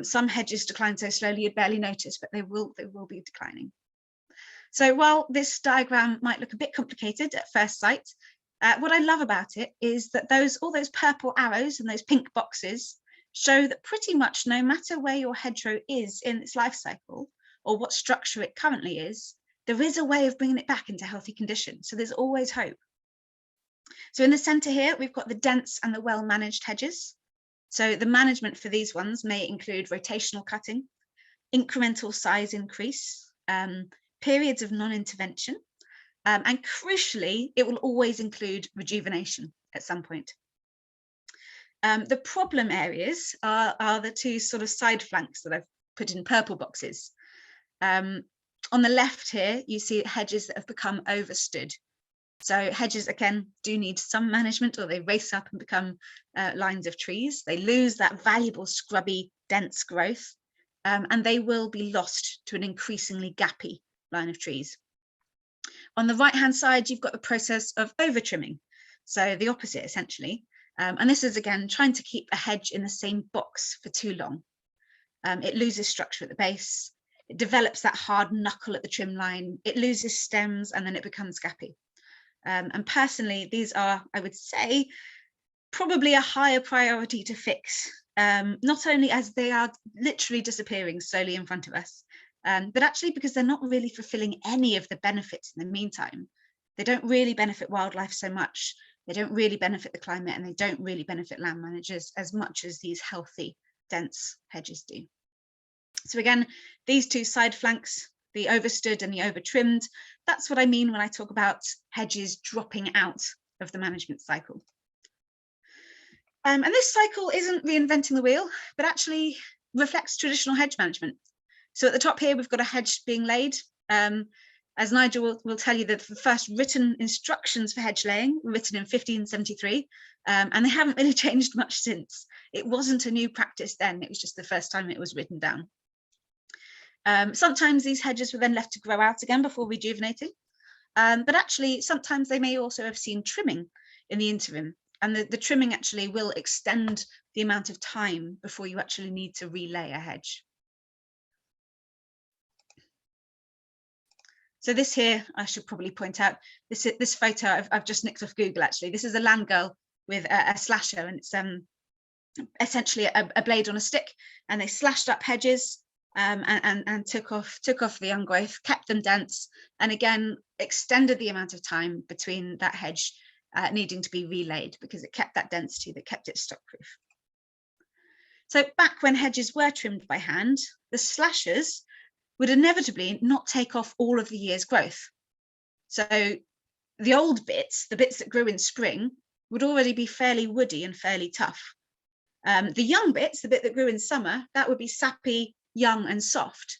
B: Some hedges decline so slowly you'd barely notice, but they will be declining. So while this diagram might look a bit complicated at first sight, what I love about it is that all those purple arrows and those pink boxes show that pretty much no matter where your hedgerow is in its life cycle or what structure it currently is, there is a way of bringing it back into healthy condition. So there's always hope. So in the center here, we've got the dense and the well-managed hedges. So the management for these ones may include rotational cutting, incremental size increase, periods of non-intervention, and crucially, it will always include rejuvenation at some point. The problem areas are the two sort of side flanks that I've put in purple boxes. On the left here, you see hedges that have become overstood. So hedges, again, do need some management, or they race up and become lines of trees. They lose that valuable scrubby, dense growth, and they will be lost to an increasingly gappy line of trees. On the right-hand side, you've got the process of over-trimming, so the opposite, essentially. And this is, again, trying to keep a hedge in the same box for too long. It loses structure at the base. It develops that hard knuckle at the trim line. It loses stems, and then it becomes gappy. And personally, these are, I would say, probably a higher priority to fix, not only as they are literally disappearing slowly in front of us, but actually because they're not really fulfilling any of the benefits in the meantime. They don't really benefit wildlife so much, they don't really benefit the climate, and they don't really benefit land managers as much as these healthy, dense hedges do. So again, these two side flanks, the overstood and the over-trimmed, that's what I mean when I talk about hedges dropping out of the management cycle. And this cycle isn't reinventing the wheel, but actually reflects traditional hedge management. So at the top here, we've got a hedge being laid. As Nigel will tell you, that the first written instructions for hedge laying were written in 1573, and they haven't really changed much since. It wasn't a new practice then, it was just the first time it was written down. Sometimes these hedges were then left to grow out again before rejuvenating, but actually sometimes they may also have seen trimming in the interim, and the trimming actually will extend the amount of time before you actually need to relay a hedge. So this here, I should probably point out, this photo I've just nicked off Google actually. This is a land girl with a slasher, and it's essentially a blade on a stick, and they slashed up hedges and took off the young growth, kept them dense, and again extended the amount of time between that hedge needing to be relayed, because it kept that density, that kept it stock proof. So back when hedges were trimmed by hand, the slashers would inevitably not take off all of the year's growth. So the old bits, the bits that grew in spring, would already be fairly woody and fairly tough. The young bits, the bit that grew in summer, that would be sappy, young and soft.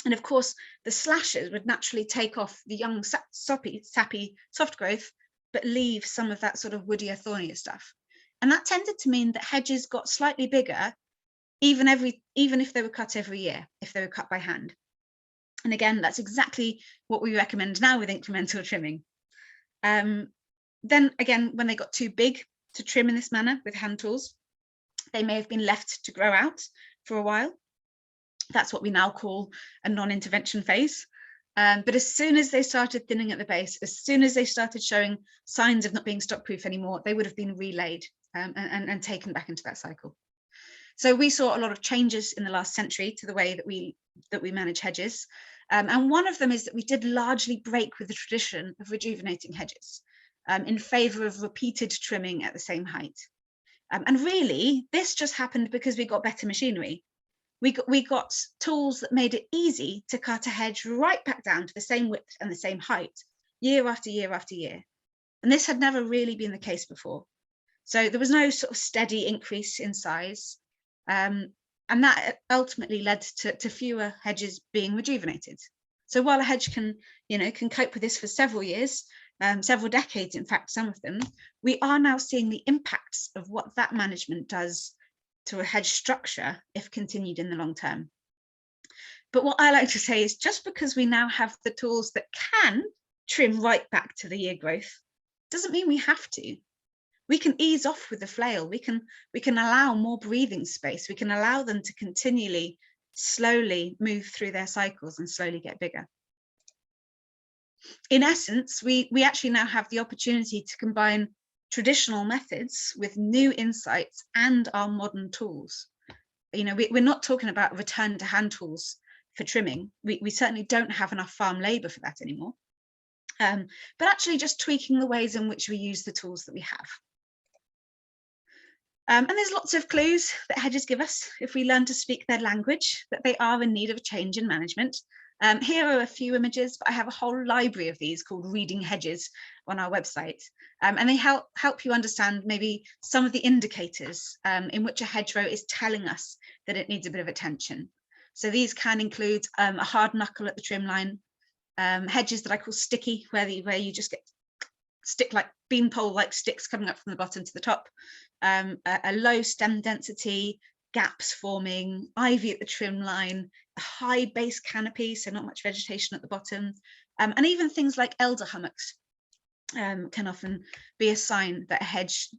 B: And of course, the slashers would naturally take off the young, sappy, soft growth, but leave some of that sort of woodier, thornier stuff. And that tended to mean that hedges got slightly bigger, even if they were cut every year, if they were cut by hand. And again, that's exactly what we recommend now with incremental trimming. Then again, when they got too big to trim in this manner with hand tools, they may have been left to grow out for a while. That's what we now call a non-intervention phase. But as soon as they started thinning at the base, as soon as they started showing signs of not being stock-proof anymore, they would have been relaid and taken back into that cycle. So we saw a lot of changes in the last century to the way that we manage hedges. And one of them is that we did largely break with the tradition of rejuvenating hedges in favour of repeated trimming at the same height. And really, this just happened because we got better machinery. We got tools that made it easy to cut a hedge right back down to the same width and the same height, year after year after year. And this had never really been the case before. So there was no sort of steady increase in size. And that ultimately led to fewer hedges being rejuvenated. So while a hedge can cope with this for several years, several decades, in fact, some of them, we are now seeing the impacts of what that management does to a hedge structure if continued in the long term. But what I like to say is just because we now have the tools that can trim right back to the year growth, doesn't mean we have to. We can ease off with the flail. We can allow more breathing space. We can allow them to continually, slowly move through their cycles and slowly get bigger. In essence, we actually now have the opportunity to combine traditional methods with new insights and our modern tools. We're not talking about return to hand tools for trimming. We certainly don't have enough farm labour for that anymore. But actually just tweaking the ways in which we use the tools that we have. And there's lots of clues that hedges give us if we learn to speak their language, that they are in need of a change in management. Here are a few images, but I have a whole library of these called Reading Hedges on our website. And they help you understand maybe some of the indicators in which a hedgerow is telling us that it needs a bit of attention. So these can include a hard knuckle at the trim line, hedges that I call sticky, where you just get stick-like beanpole-like sticks coming up from the bottom to the top, a low stem density, gaps forming, ivy at the trim line, a high base canopy, so not much vegetation at the bottom, and even things like elder hummocks can often be a sign that a hedge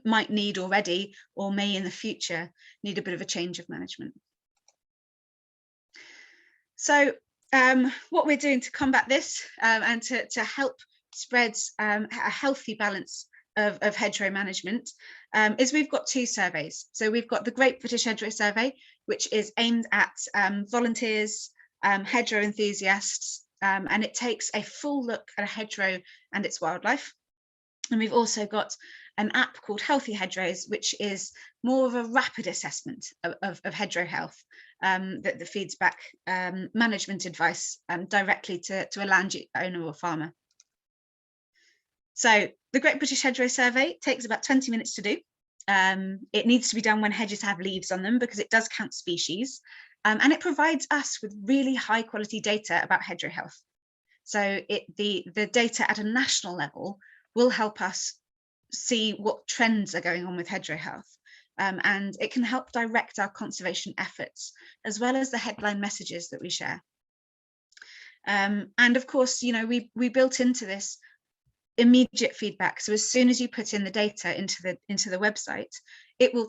B: might need already, or may in the future need a bit of a change of management. So what we're doing to combat this and to help spread a healthy balance of hedgerow management is we've got two surveys. So we've got the Great British Hedgerow Survey, which is aimed at volunteers, hedgerow enthusiasts, and it takes a full look at a hedgerow and its wildlife. And we've also got an app called Healthy Hedgerows, which is more of a rapid assessment of hedgerow health that feeds back management advice directly to a land owner or farmer. So the Great British Hedgerow Survey takes about 20 minutes to do. It needs to be done when hedges have leaves on them because it does count species. And it provides us with really high quality data about hedgerow health. So the data at a national level will help us see what trends are going on with hedgerow health. And it can help direct our conservation efforts, as well as the headline messages that we share. And of course, we built into this immediate feedback. So as soon as you put in the data into the website, it will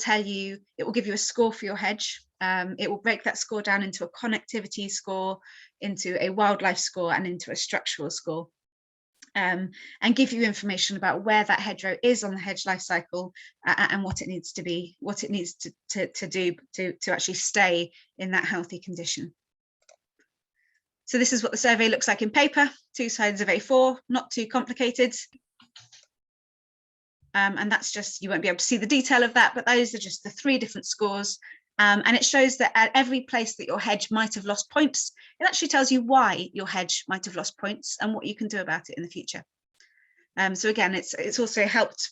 B: give you a score for your hedge. It will break that score down into a connectivity score, into a wildlife score, and into a structural score. And give you information about where that hedgerow is on the hedge life cycle and what it needs to be, what it needs to do to actually stay in that healthy condition. So this is what the survey looks like in paper, 2 sides of A4, not too complicated. And that's just, you won't be able to see the detail of that, but those are just the 3 different scores. And it shows that at every place that your hedge might have lost points, it actually tells you why your hedge might have lost points and what you can do about it in the future. So again, it's also helped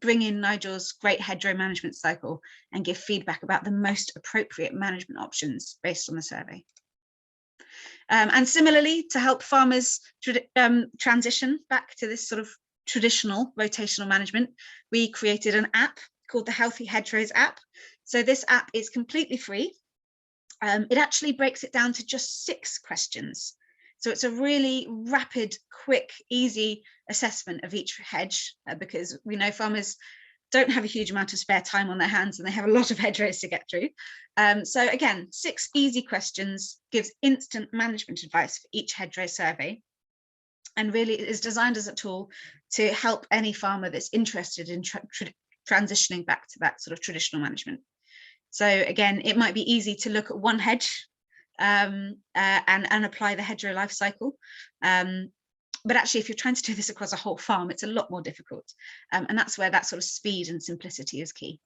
B: bring in Nigel's great hedgerow management cycle and give feedback about the most appropriate management options based on the survey. And similarly, to help farmers transition back to this sort of traditional rotational management, we created an app called the Healthy Hedgerows App. So this app is completely free. It actually breaks it down to just 6 questions. So it's a really rapid, quick, easy assessment of each hedge, because we know farmers don't have a huge amount of spare time on their hands and they have a lot of hedgerows to get through. So again, 6 easy questions, gives instant management advice for each hedgerow survey, and really is designed as a tool to help any farmer that's interested in transitioning back to that sort of traditional management. So again, it might be easy to look at one hedge and apply the hedgerow life cycle. But actually, if you're trying to do this across a whole farm, it's a lot more difficult. And that's where that sort of speed and simplicity is key.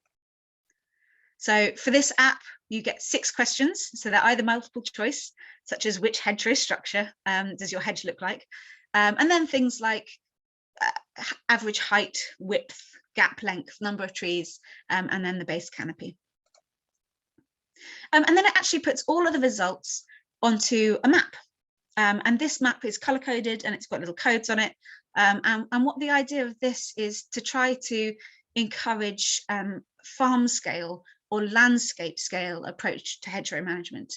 B: So for this app, you get 6 questions. So they're either multiple choice, such as which hedgerow structure does your hedge look like? And then things like average height, width, gap length, number of trees, and then the base canopy. And then it actually puts all of the results onto a map. And this map is color coded and it's got little codes on it. And what the idea of this is to try to encourage farm scale or landscape scale approach to hedgerow management.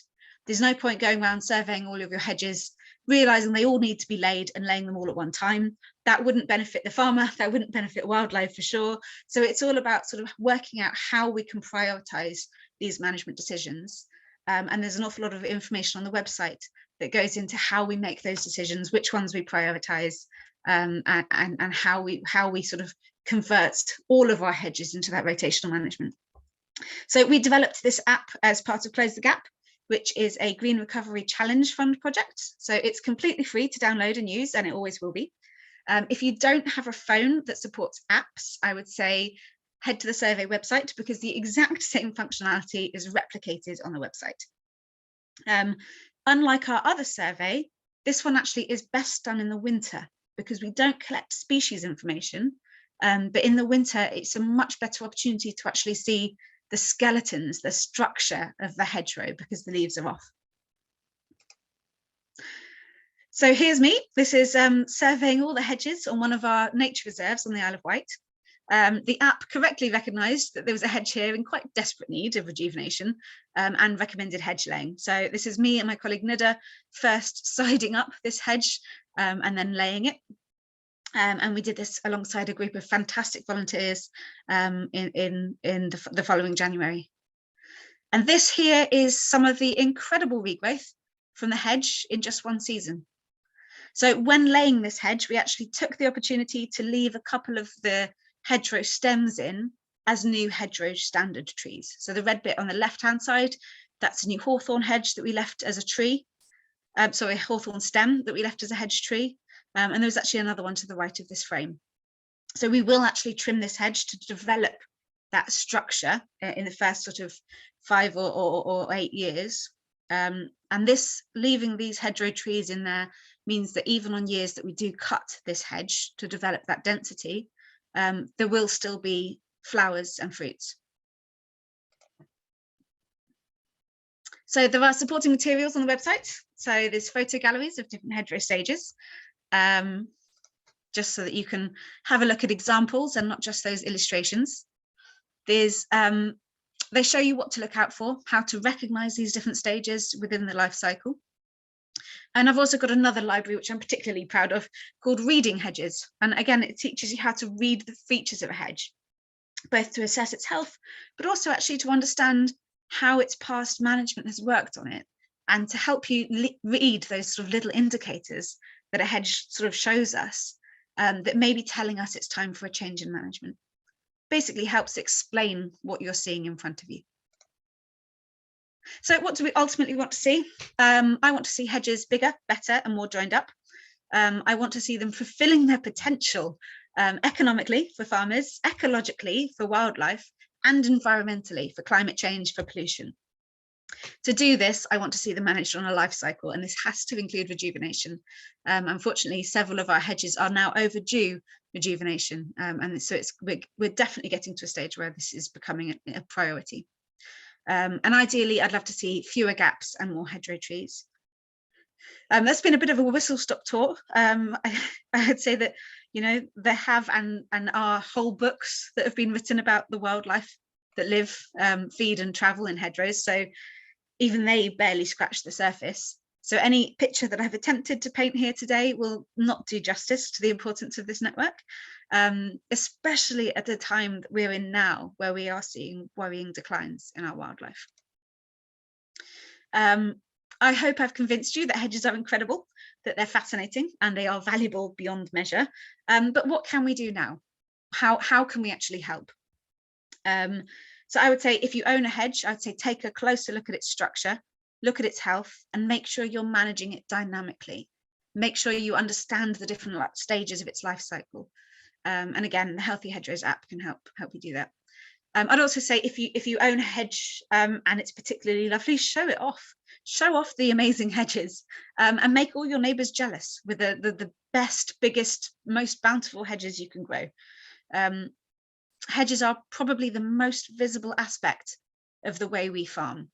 B: There's no point going around surveying all of your hedges, realizing they all need to be laid and laying them all at one time. That wouldn't benefit the farmer, that wouldn't benefit wildlife for sure. So it's all about sort of working out how we can prioritize these management decisions. And there's an awful lot of information on the website that goes into how we make those decisions, which ones we prioritize, and how we sort of convert all of our hedges into that rotational management. So we developed this app as part of Close the Gap, which is a Green Recovery Challenge Fund project. So it's completely free to download and use, and it always will be. If you don't have a phone that supports apps, I would say head to the survey website, because the exact same functionality is replicated on the website. Unlike our other survey, this one actually is best done in the winter because we don't collect species information, but in the winter, it's a much better opportunity to actually see the skeletons, the structure of the hedgerow because the leaves are off. So here's me. This is surveying all the hedges on one of our nature reserves on the Isle of Wight. The app correctly recognised that there was a hedge here in quite desperate need of rejuvenation, and recommended hedge laying. So this is me and my colleague Nida first siding up this hedge and then laying it. And we did this alongside a group of fantastic volunteers in the following January. And this here is some of the incredible regrowth from the hedge in just one season. So when laying this hedge, we actually took the opportunity to leave a couple of the hedgerow stems in as new hedgerow standard trees. So the red bit on the left-hand side, that's a new hawthorn hedge that we left as a tree. Sorry, hawthorn stem that we left as a hedge tree. And there was actually another one to the right of this frame. So we will actually trim this hedge to develop that structure in the first sort of 5 or 8 years. And this, leaving these hedgerow trees in there, means that even on years that we do cut this hedge to develop that density, there will still be flowers and fruits. So there are supporting materials on the website. So there's photo galleries of different hedgerow stages, just so that you can have a look at examples and not just those illustrations. There's they show you what to look out for, how to recognize these different stages within the life cycle. And I've also got another library, which I'm particularly proud of, called Reading Hedges. And again, it teaches you how to read the features of a hedge, both to assess its health, but also actually to understand how its past management has worked on it, and to help you read those sort of little indicators that a hedge sort of shows us that may be telling us it's time for a change in management. Basically helps explain what you're seeing in front of you. So what do we ultimately want to see? I want to see hedges bigger, better, and more joined up. I want to see them fulfilling their potential economically for farmers, ecologically for wildlife, and environmentally for climate change, for pollution. To do this, I want to see them managed on a life cycle, and this has to include rejuvenation. Unfortunately, several of our hedges are now overdue rejuvenation, and so we're definitely getting to a stage where this is becoming a priority. And ideally, I'd love to see fewer gaps and more hedgerow trees. That's been a bit of a whistle-stop tour. I'd say that, you know, there have and are whole books that have been written about the wildlife that live, feed and travel in hedgerows. So even they barely scratch the surface. So any picture that I've attempted to paint here today will not do justice to the importance of this network, especially at the time that we're in now, where we are seeing worrying declines in our wildlife. I hope I've convinced you that hedges are incredible, that they're fascinating, and they are valuable beyond measure. But what can we do now? How can we actually help? So I would say, if you own a hedge, I'd say take a closer look at its structure, look at its health, and make sure you're managing it dynamically. Make sure you understand the different stages of its life cycle. And again, the Healthy Hedgerows app can help you do that. I'd also say, if you own a hedge and it's particularly lovely, show it off. Show off the amazing hedges, and make all your neighbours jealous with the best, biggest, most bountiful hedges you can grow. Hedges are probably the most visible aspect of the way we farm,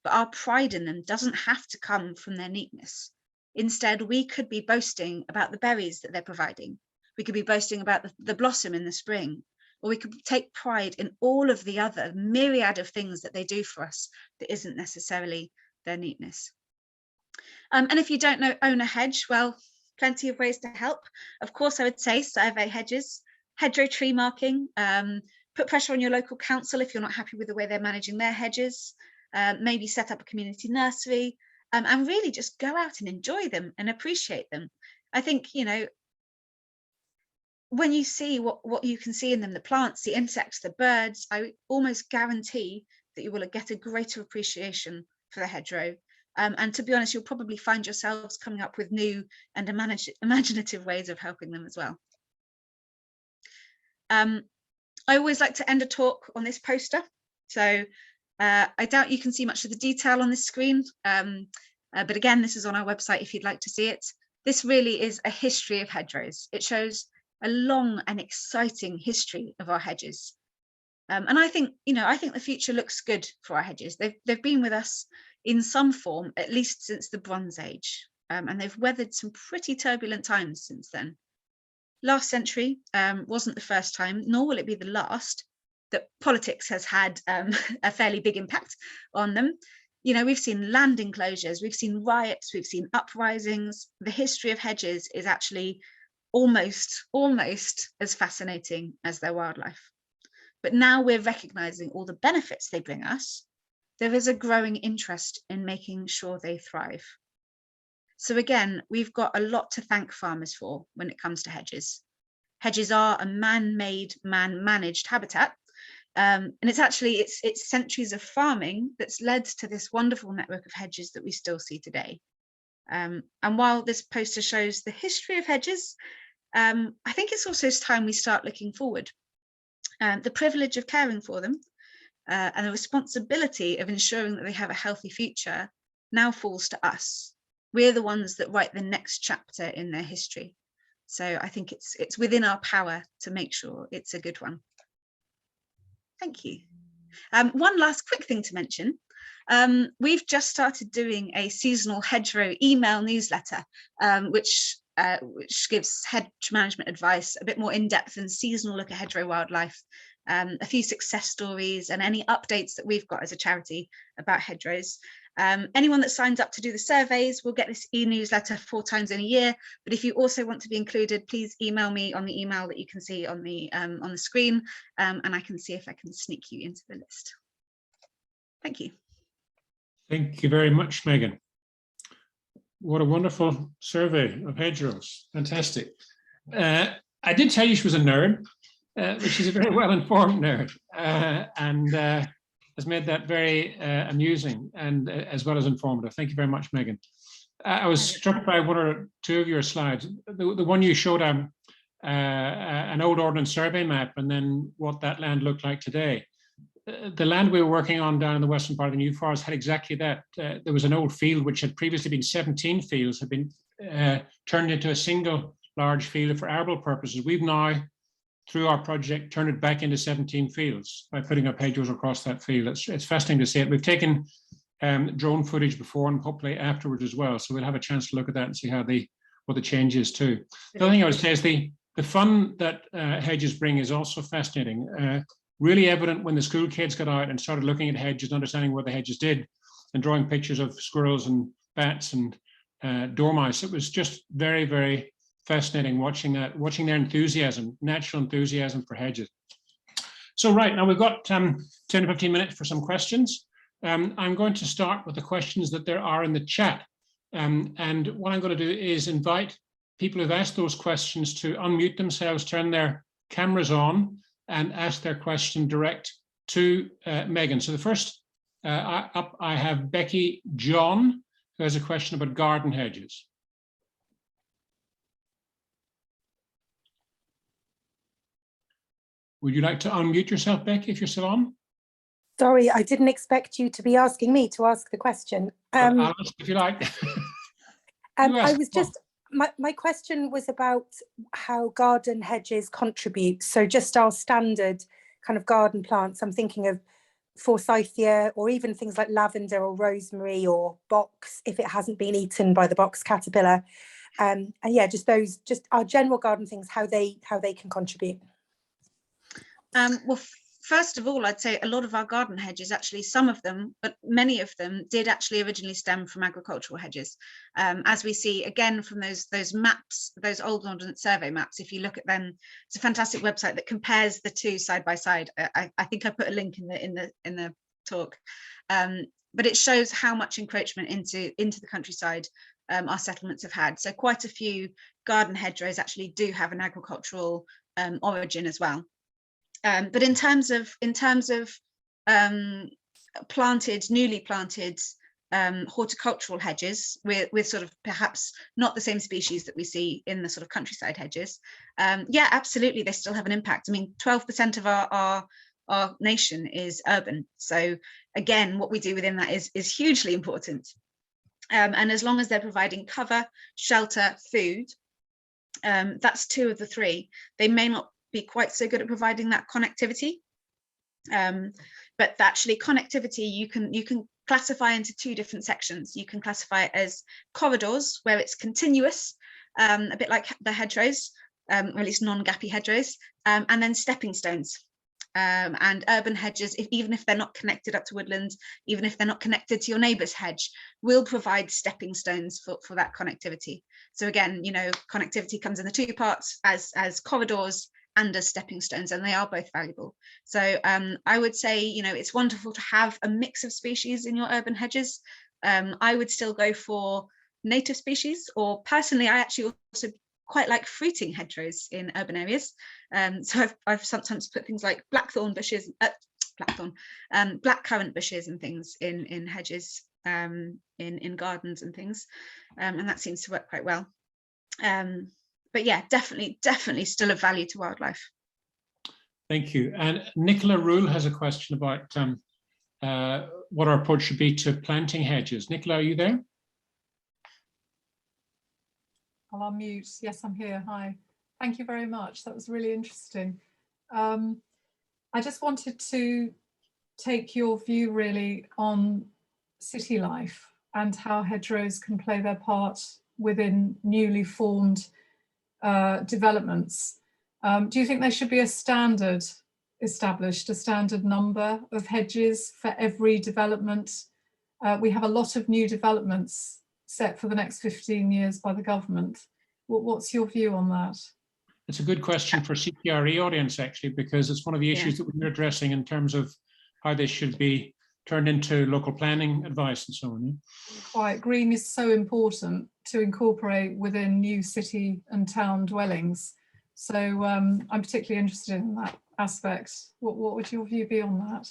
B: but our pride in them doesn't have to come from their neatness. Instead, we could be boasting about the berries that they're providing. We could be boasting about the blossom in the spring, or we could take pride in all of the other myriad of things that they do for us that isn't necessarily their neatness. And if you don't own a hedge, well, plenty of ways to help. Of course, I would say survey hedges, hedgerow tree marking, put pressure on your local council if you're not happy with the way they're managing their hedges, maybe set up a community nursery, and really just go out and enjoy them and appreciate them. I think, you know, when you see what you can see in them, the plants, the insects, the birds, I almost guarantee that you will get a greater appreciation for the hedgerow. And to be honest, you'll probably find yourselves coming up with new and imaginative ways of helping them as well. I always like to end a talk on this poster. So I doubt you can see much of the detail on this screen. But again, this is on our website if you'd like to see it. This really is a history of hedgerows. It shows a long and exciting history of our hedges. And I think, you know, I think the future looks good for our hedges. They've been with us in some form, at least since the Bronze Age. And they've weathered some pretty turbulent times since then. Last century wasn't the first time, nor will it be the last, that politics has had a fairly big impact on them. You know, we've seen land enclosures, we've seen riots, we've seen uprisings. The history of hedges is actually almost as fascinating as their wildlife. But now we're recognizing all the benefits they bring us. There is a growing interest in making sure they thrive. So again, we've got a lot to thank farmers for when it comes to hedges. Hedges are a man-made, man-managed habitat. And it's centuries of farming that's led to this wonderful network of hedges that we still see today. And while this poster shows the history of hedges, I think it's also time we start looking forward. The privilege of caring for them and the responsibility of ensuring that they have a healthy future now falls to us. We're the ones that write the next chapter in their history. So I think it's within our power to make sure it's a good one. Thank you. One last quick thing to mention. We've just started doing a seasonal hedgerow email newsletter, which gives hedge management advice, a bit more in-depth and seasonal look at hedgerow wildlife, a few success stories and any updates that we've got as a charity about hedgerows. Anyone that signs up to do the surveys will get this e-newsletter 4 times in a year. But if you also want to be included, please email me on the email that you can see on the screen, and I can see if I can sneak you into the list. Thank you.
A: Thank you very much, Megan. What a wonderful survey of hedgerows. Fantastic. I did tell you she was a nerd, but she's a very well-informed nerd, and has made that very amusing and as well as informative. Thank you very much, Megan. I was struck by 1 or 2 of your slides. The one you showed an old Ordnance Survey map and then what that land looked like today. The land we were working on down in the western part of the New Forest had exactly that. There was an old field which had previously been 17 fields, had been turned into a single large field for arable purposes. We've now, through our project, turned it back into 17 fields by putting up hedgerows across that field. It's fascinating to see it. We've taken drone footage before and hopefully afterwards as well, so we'll have a chance to look at that and see how what the change is too. The other thing I would say is the fun that hedges bring is also fascinating. Really evident when the school kids got out and started looking at hedges, understanding what the hedges did, and drawing pictures of squirrels and bats and dormice. It was just very, very fascinating watching their enthusiasm, natural enthusiasm for hedges. So right, now we've got 10 to 15 minutes for some questions. I'm going to start with the questions that there are in the chat. And what I'm going to do is invite people who've asked those questions to unmute themselves, turn their cameras on, and ask their question direct to Megan. So the first up, I have Becky John, who has a question about garden hedges. Would you like to unmute yourself, Becky, if you're still on?
C: Sorry, I didn't expect you to be asking me to ask the question.
A: I'll ask if you like.
C: I was just, my question was about how garden hedges contribute. So just our standard kind of garden plants, I'm thinking of forsythia or even things like lavender or rosemary or box, if it hasn't been eaten by the box caterpillar. And yeah, just our general garden things, how they can contribute.
B: Well, first of all, I'd say a lot of our garden hedges, actually, some of them, but many of them did actually originally stem from agricultural hedges. As we see, again, from those maps, those old Ordnance Survey maps, if you look at them, it's a fantastic website that compares the two side by side. I think I put a link in the talk, but it shows how much encroachment into the countryside our settlements have had. So quite a few garden hedgerows actually do have an agricultural origin as well. But in terms of newly planted horticultural hedges with sort of perhaps not the same species that we see in the sort of countryside hedges, yeah, absolutely, they still have an impact. I mean, 12% of our nation is urban. So again, what we do within that is hugely important. And as long as they're providing cover, shelter, food, that's two of the three. They may not be quite so good at providing that connectivity, but actually connectivity you can classify into two different sections. You can classify it as corridors, where it's continuous, a bit like the hedgerows, or at least non-gappy hedgerows, and then stepping stones. And urban hedges, even if they're not connected up to woodland, even if they're not connected to your neighbour's hedge, will provide stepping stones for that connectivity. So again, you know, connectivity comes in the two parts, as corridors and as stepping stones, and they are both valuable. So I would say, you know, it's wonderful to have a mix of species in your urban hedges. I would still go for native species, or personally, I actually also quite like fruiting hedgerows in urban areas. So I've sometimes put things like blackthorn bushes, blackcurrant bushes and things in hedges, in gardens and things, and that seems to work quite well. But yeah, definitely still of value to wildlife.
A: Thank you. And Nicola Rule has a question about what our approach should be to planting hedges. Nicola, are you there?
D: I'll unmute. Yes, I'm here. Hi. Thank you very much. That was really interesting. I just wanted to take your view really on city life and how hedgerows can play their part within newly formed developments. Do you think there should be a standard established, a standard number of hedges for every development? We have a lot of new developments set for the next 15 years by the government. What's your view on that?
A: It's a good question for CPRE audience, actually, because it's one of the issues that we're addressing in terms of how they should be turned into local planning advice and so on.
D: Quite. Green is so important to incorporate within new city and town dwellings. So I'm particularly interested in that aspect. What would your view be on that?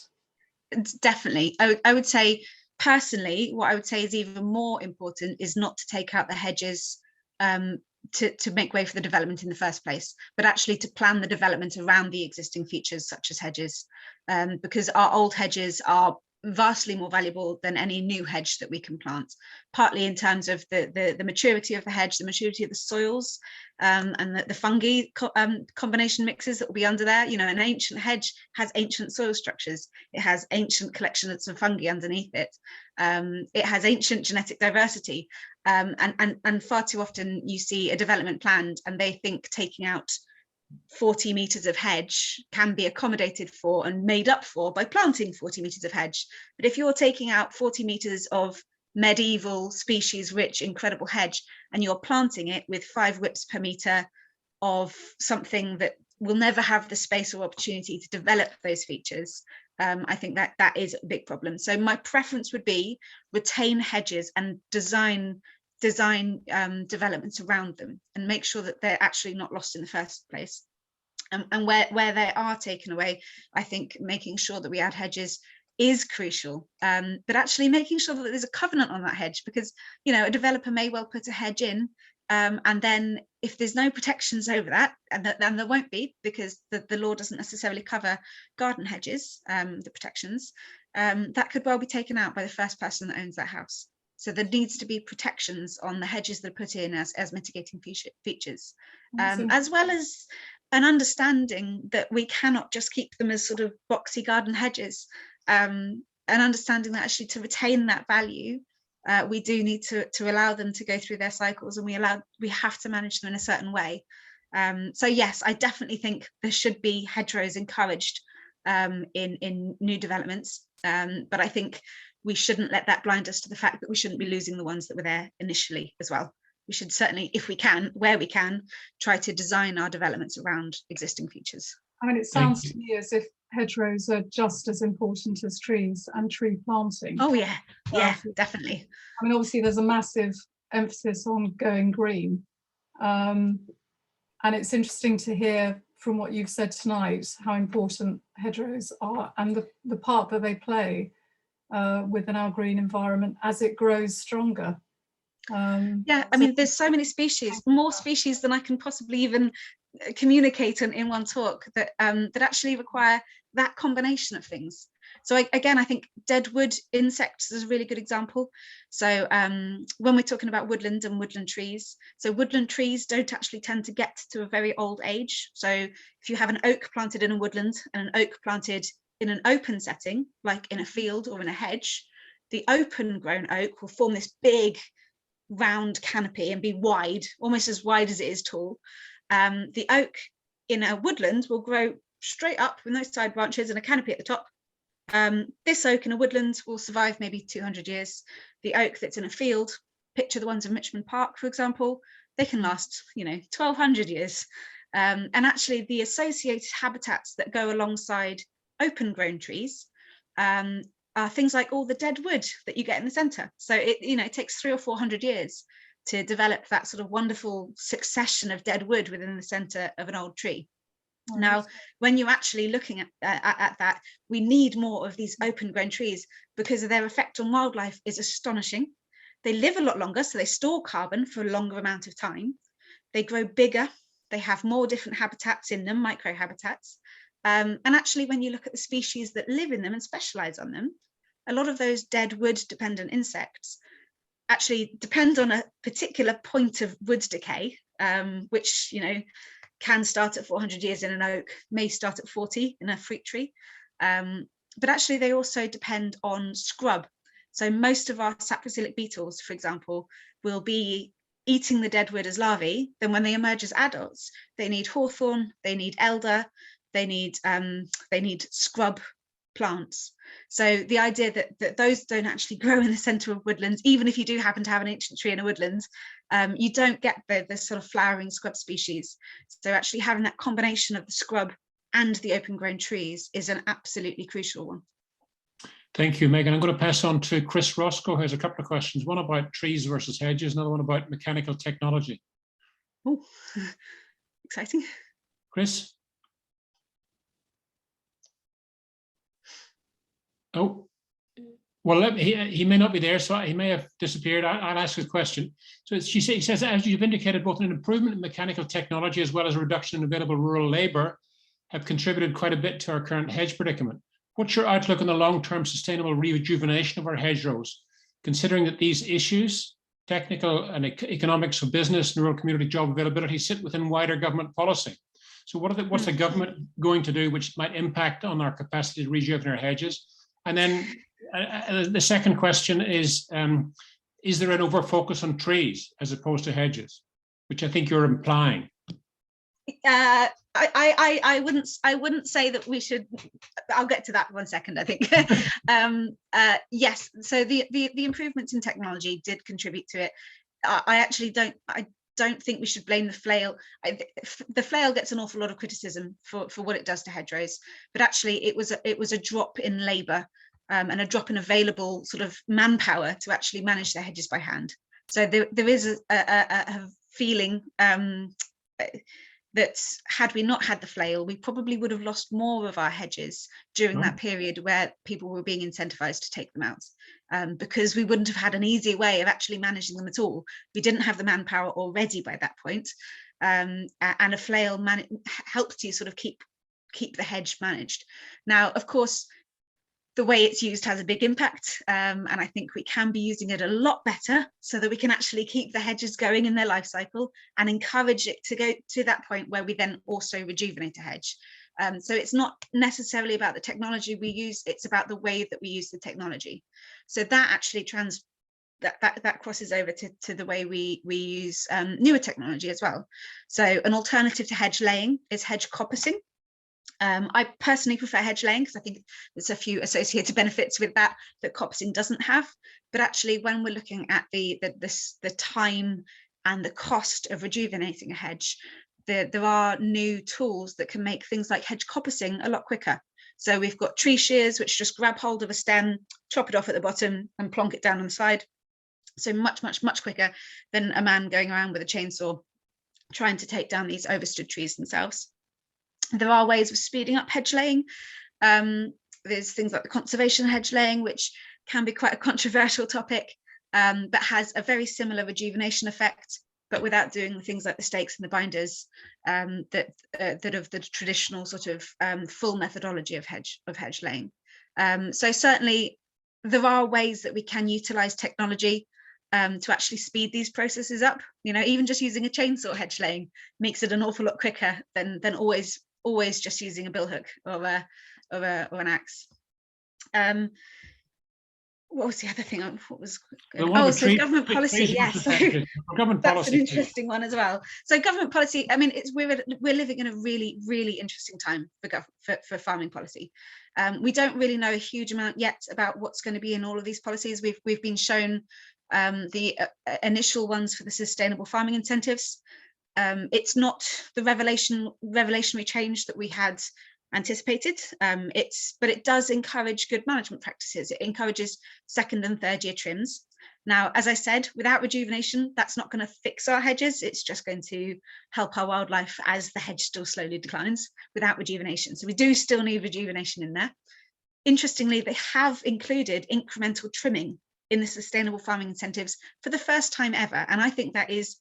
B: Definitely. I would say, personally, what I would say is even more important is not to take out the hedges to make way for the development in the first place, but actually to plan the development around the existing features such as hedges, because our old hedges are vastly more valuable than any new hedge that we can plant, partly in terms of the maturity of the hedge, the maturity of the soils, and the fungi combination mixes that will be under there. You know, an ancient hedge has ancient soil structures. It has ancient collections of fungi underneath it. It has ancient genetic diversity. And far too often you see a development planned and they think taking out 40 meters of hedge can be accommodated for and made up for by planting 40 meters of hedge. But if you're taking out 40 meters of medieval species rich incredible hedge and you're planting it with 5 whips per meter of something that will never have the space or opportunity to develop those features, I think that is a big problem. So my preference would be retain hedges and design developments around them and make sure that they're actually not lost in the first place. And where they are taken away, I think making sure that we add hedges is crucial, but actually making sure that there's a covenant on that hedge, because, you know, a developer may well put a hedge in, and then if there's no protections over that, and there won't be, because the law doesn't necessarily cover garden hedges, the protections, that could well be taken out by the first person that owns that house. So there needs to be protections on the hedges that are put in as mitigating features, as well as an understanding that we cannot just keep them as sort of boxy garden hedges, an understanding that actually to retain that value, we do need to allow them to go through their cycles, and we have to manage them in a certain way. So yes, I definitely think there should be hedgerows encouraged in new developments, but I think we shouldn't let that blind us to the fact that we shouldn't be losing the ones that were there initially as well. We should certainly, if we can, where we can, try to design our developments around existing features.
D: I mean, it sounds to me as if hedgerows are just as important as trees and tree planting.
B: Oh yeah, yeah, definitely.
D: I mean, obviously there's a massive emphasis on going green. And it's interesting to hear from what you've said tonight, how important hedgerows are and the part that they play within our green environment as it grows stronger.
B: Yeah, I mean, there's so many species, more species than I can possibly even communicate in one talk, that that actually require that combination of things. So again, I think dead wood insects is a really good example. So when we're talking about woodland and woodland trees, so woodland trees don't actually tend to get to a very old age. So if you have an oak planted in a woodland and an oak planted in an open setting, like in a field or in a hedge, the open grown oak will form this big round canopy and be wide, almost as wide as it is tall. The oak in a woodland will grow straight up with no side branches and a canopy at the top. This oak in a woodland will survive maybe 200 years. The oak that's in a field, picture the ones in Richmond Park, for example, they can last, 1200 years. And actually the associated habitats that go alongside open grown trees are things like all the dead wood that you get in the center. So it takes 300 or 400 years to develop that sort of wonderful succession of dead wood within the center of an old tree. Right. Now, when you're actually looking at that, we need more of these open grown trees because their effect on wildlife is astonishing. They live a lot longer, so they store carbon for a longer amount of time. They grow bigger. They have more different habitats in them, microhabitats. And actually, when you look at the species that live in them and specialize on them, a lot of those dead wood dependent insects actually depend on a particular point of wood decay, which, can start at 400 years in an oak, may start at 40 in a fruit tree. But actually, they also depend on scrub. So most of our saprophytic beetles, for example, will be eating the dead wood as larvae. Then when they emerge as adults, they need hawthorn, they need elder, they need scrub plants. So the idea that those don't actually grow in the center of woodlands, even if you do happen to have an ancient tree in a woodland, you don't get the sort of flowering scrub species. So actually having that combination of the scrub and the open grown trees is an absolutely crucial one.
A: Thank you, Megan. I'm going to pass on to Chris Roscoe, who has a couple of questions. One about trees versus hedges, another one about mechanical technology.
B: Oh, exciting.
A: Chris? Oh, Well, he may not be there, so he may have disappeared. I'll ask his question. So he says, as you've indicated, both an improvement in mechanical technology as well as a reduction in available rural labour have contributed quite a bit to our current hedge predicament. What's your outlook on the long-term sustainable rejuvenation of our hedgerows, considering that these issues, technical and economics of business, rural community job availability, sit within wider government policy? So what's the government going to do which might impact on our capacity to rejuvenate our hedges? And then the second question is there an over-focus on trees as opposed to hedges, which I think you're implying?
B: I wouldn't say that we should. I'll get to that one second, I think. Yes, so the improvements in technology did contribute to it. I don't think we should blame the flail. The flail gets an awful lot of criticism for what it does to hedgerows, but actually it was a drop in labour and a drop in available sort of manpower to actually manage their hedges by hand. So there is a feeling that had we not had the flail, we probably would have lost more of our hedges during that period where people were being incentivized to take them out, because we wouldn't have had an easy way of actually managing them at all. We didn't have the manpower already by that point, and a flail helped you sort of keep the hedge managed. Now, of course, the way it's used has a big impact, and I think we can be using it a lot better so that we can actually keep the hedges going in their life cycle and encourage it to go to that point where we then also rejuvenate a hedge. So it's not necessarily about the technology we use, it's about the way that we use the technology. So that actually that crosses over to the way we use newer technology as well. So an alternative to hedge laying is hedge coppicing. I personally prefer hedge laying because I think there's a few associated benefits with that coppicing doesn't have. But actually, when we're looking at the time and the cost of rejuvenating a hedge, there are new tools that can make things like hedge coppicing a lot quicker. So we've got tree shears, which just grab hold of a stem, chop it off at the bottom and plonk it down on the side. So much quicker than a man going around with a chainsaw trying to take down these overstood trees themselves. There are ways of speeding up hedge laying. There's things like the conservation hedge laying, which can be quite a controversial topic, but has a very similar rejuvenation effect, but without doing the things like the stakes and the binders that of the traditional sort of full methodology of hedge laying. So certainly there are ways that we can utilize technology to actually speed these processes up. You know, even just using a chainsaw hedge laying makes it an awful lot quicker than always just using a billhook or an axe. What was the other thing? What was so government policy? Yes, that's an interesting one as well. So government policy. I mean, we're living in a really interesting time for farming policy. We don't really know a huge amount yet about what's going to be in all of these policies. We've been shown the initial ones for the sustainable farming incentives. It's not the revolutionary change that we had anticipated, but it does encourage good management practices. It encourages second and third year trims. Now, as I said, without rejuvenation, that's not going to fix our hedges. It's just going to help our wildlife as the hedge still slowly declines without rejuvenation. So we do still need rejuvenation in there. Interestingly, they have included incremental trimming in the sustainable farming incentives for the first time ever. And I think that is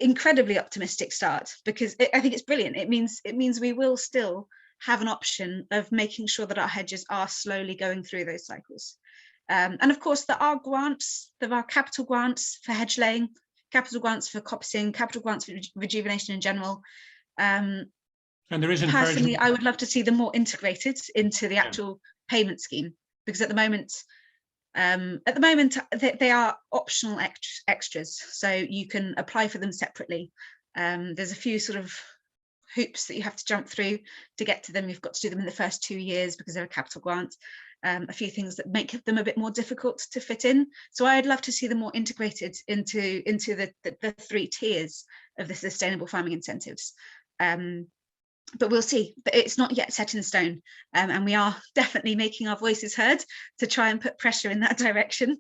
B: incredibly optimistic start, because I think it's brilliant. It means we will still have an option of making sure that our hedges are slowly going through those cycles. And of course, there are capital grants for hedge laying, capital grants for coppicing, capital grants for rejuvenation in general. And there is personally, I would love to see them more integrated into the actual payment scheme, because at the moment they are optional extras, so you can apply for them separately. There's a few sort of hoops that you have to jump through to get to them. You've got to do them in the first 2 years because they're a capital grant. A few things that make them a bit more difficult to fit in. So I'd love to see them more integrated into the 3 tiers of the sustainable farming incentives. But we'll see. But it's not yet set in stone, and we are definitely making our voices heard to try and put pressure in that direction.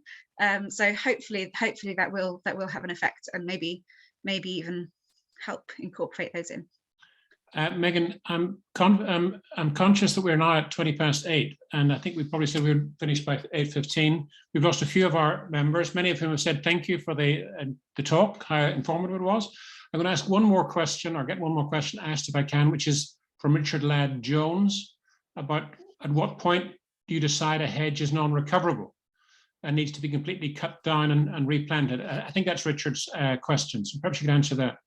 B: So hopefully that will have an effect, and maybe even help incorporate those in.
A: Megan, I'm conscious that we're now at 8:20, and I think we probably said we would finish by 8:15. We've lost a few of our members, many of whom have said thank you for the talk, how informative it was. I'm going to ask one more question, or get one more question asked if I can, which is from Richard Ladd Jones, about at what point do you decide a hedge is non-recoverable and needs to be completely cut down and replanted? I think that's Richard's question, so perhaps you could answer that.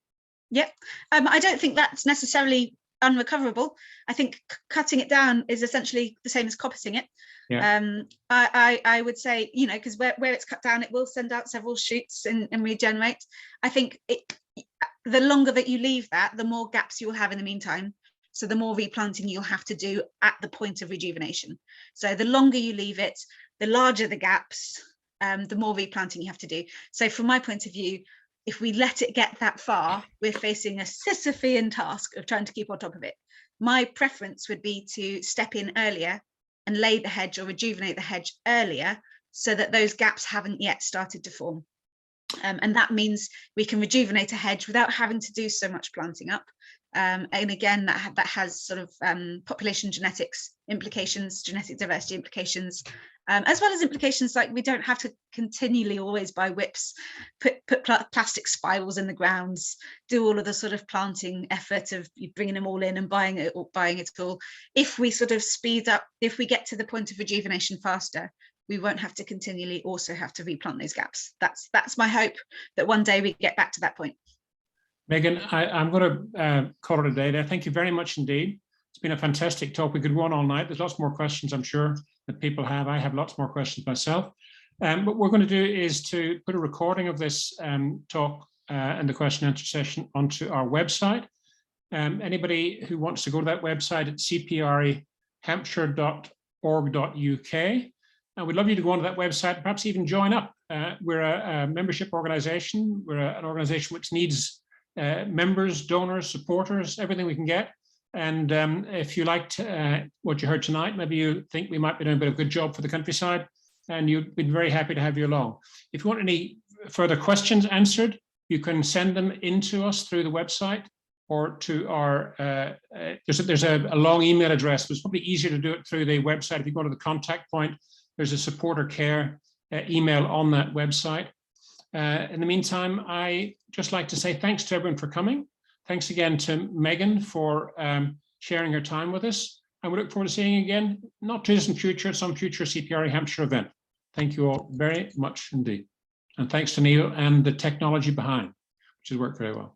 B: Yep, I don't think that's necessarily unrecoverable. I think cutting it down is essentially the same as coppicing it. Yeah. I would say, you know, because where it's cut down, it will send out several shoots and regenerate. I think the longer that you leave that, the more gaps you'll have in the meantime. So the more replanting you'll have to do at the point of rejuvenation. So the longer you leave it, the larger the gaps, the more replanting you have to do. So from my point of view, if we let it get that far, we're facing a Sisyphean task of trying to keep on top of it. My preference would be to step in earlier and lay the hedge or rejuvenate the hedge earlier so that those gaps haven't yet started to form. And that means we can rejuvenate a hedge without having to do so much planting up. And again, that has sort of population genetics implications, genetic diversity implications, as well as implications like we don't have to continually always buy whips, put plastic spirals in the grounds, do all of the sort of planting effort of bringing them all in and buying it all. If we sort of speed up, if we get to the point of rejuvenation faster, we won't have to continually also have to replant those gaps. That's my hope, that one day we get back to that point.
A: Megan, I'm going to call it a day there. Thank you very much indeed. It's been a fantastic talk. We could go on all night. There's lots more questions, I'm sure, that people have. I have lots more questions myself. What we're going to do is to put a recording of this talk and the question and answer session onto our website. Anybody who wants to go to that website at CPREHampshire.org.uk. And we'd love you to go onto that website, perhaps even join up. We're a membership organization. We're an organization which needs members, donors, supporters, everything we can get. And if you liked what you heard tonight, maybe you think we might be doing a bit of a good job for the countryside, and you'd be very happy to have you along. If you want any further questions answered, you can send them into us through the website or to our, there's a long email address, but it's probably easier to do it through the website. If you go to the contact point, there's a supporter care email on that website. In the meantime, I just like to say thanks to everyone for coming. Thanks again to Megan for sharing her time with us. And we look forward to seeing you again, not too distant future, at some future CPRE Hampshire event. Thank you all very much indeed. And thanks to Neil and the technology behind, which has worked very well.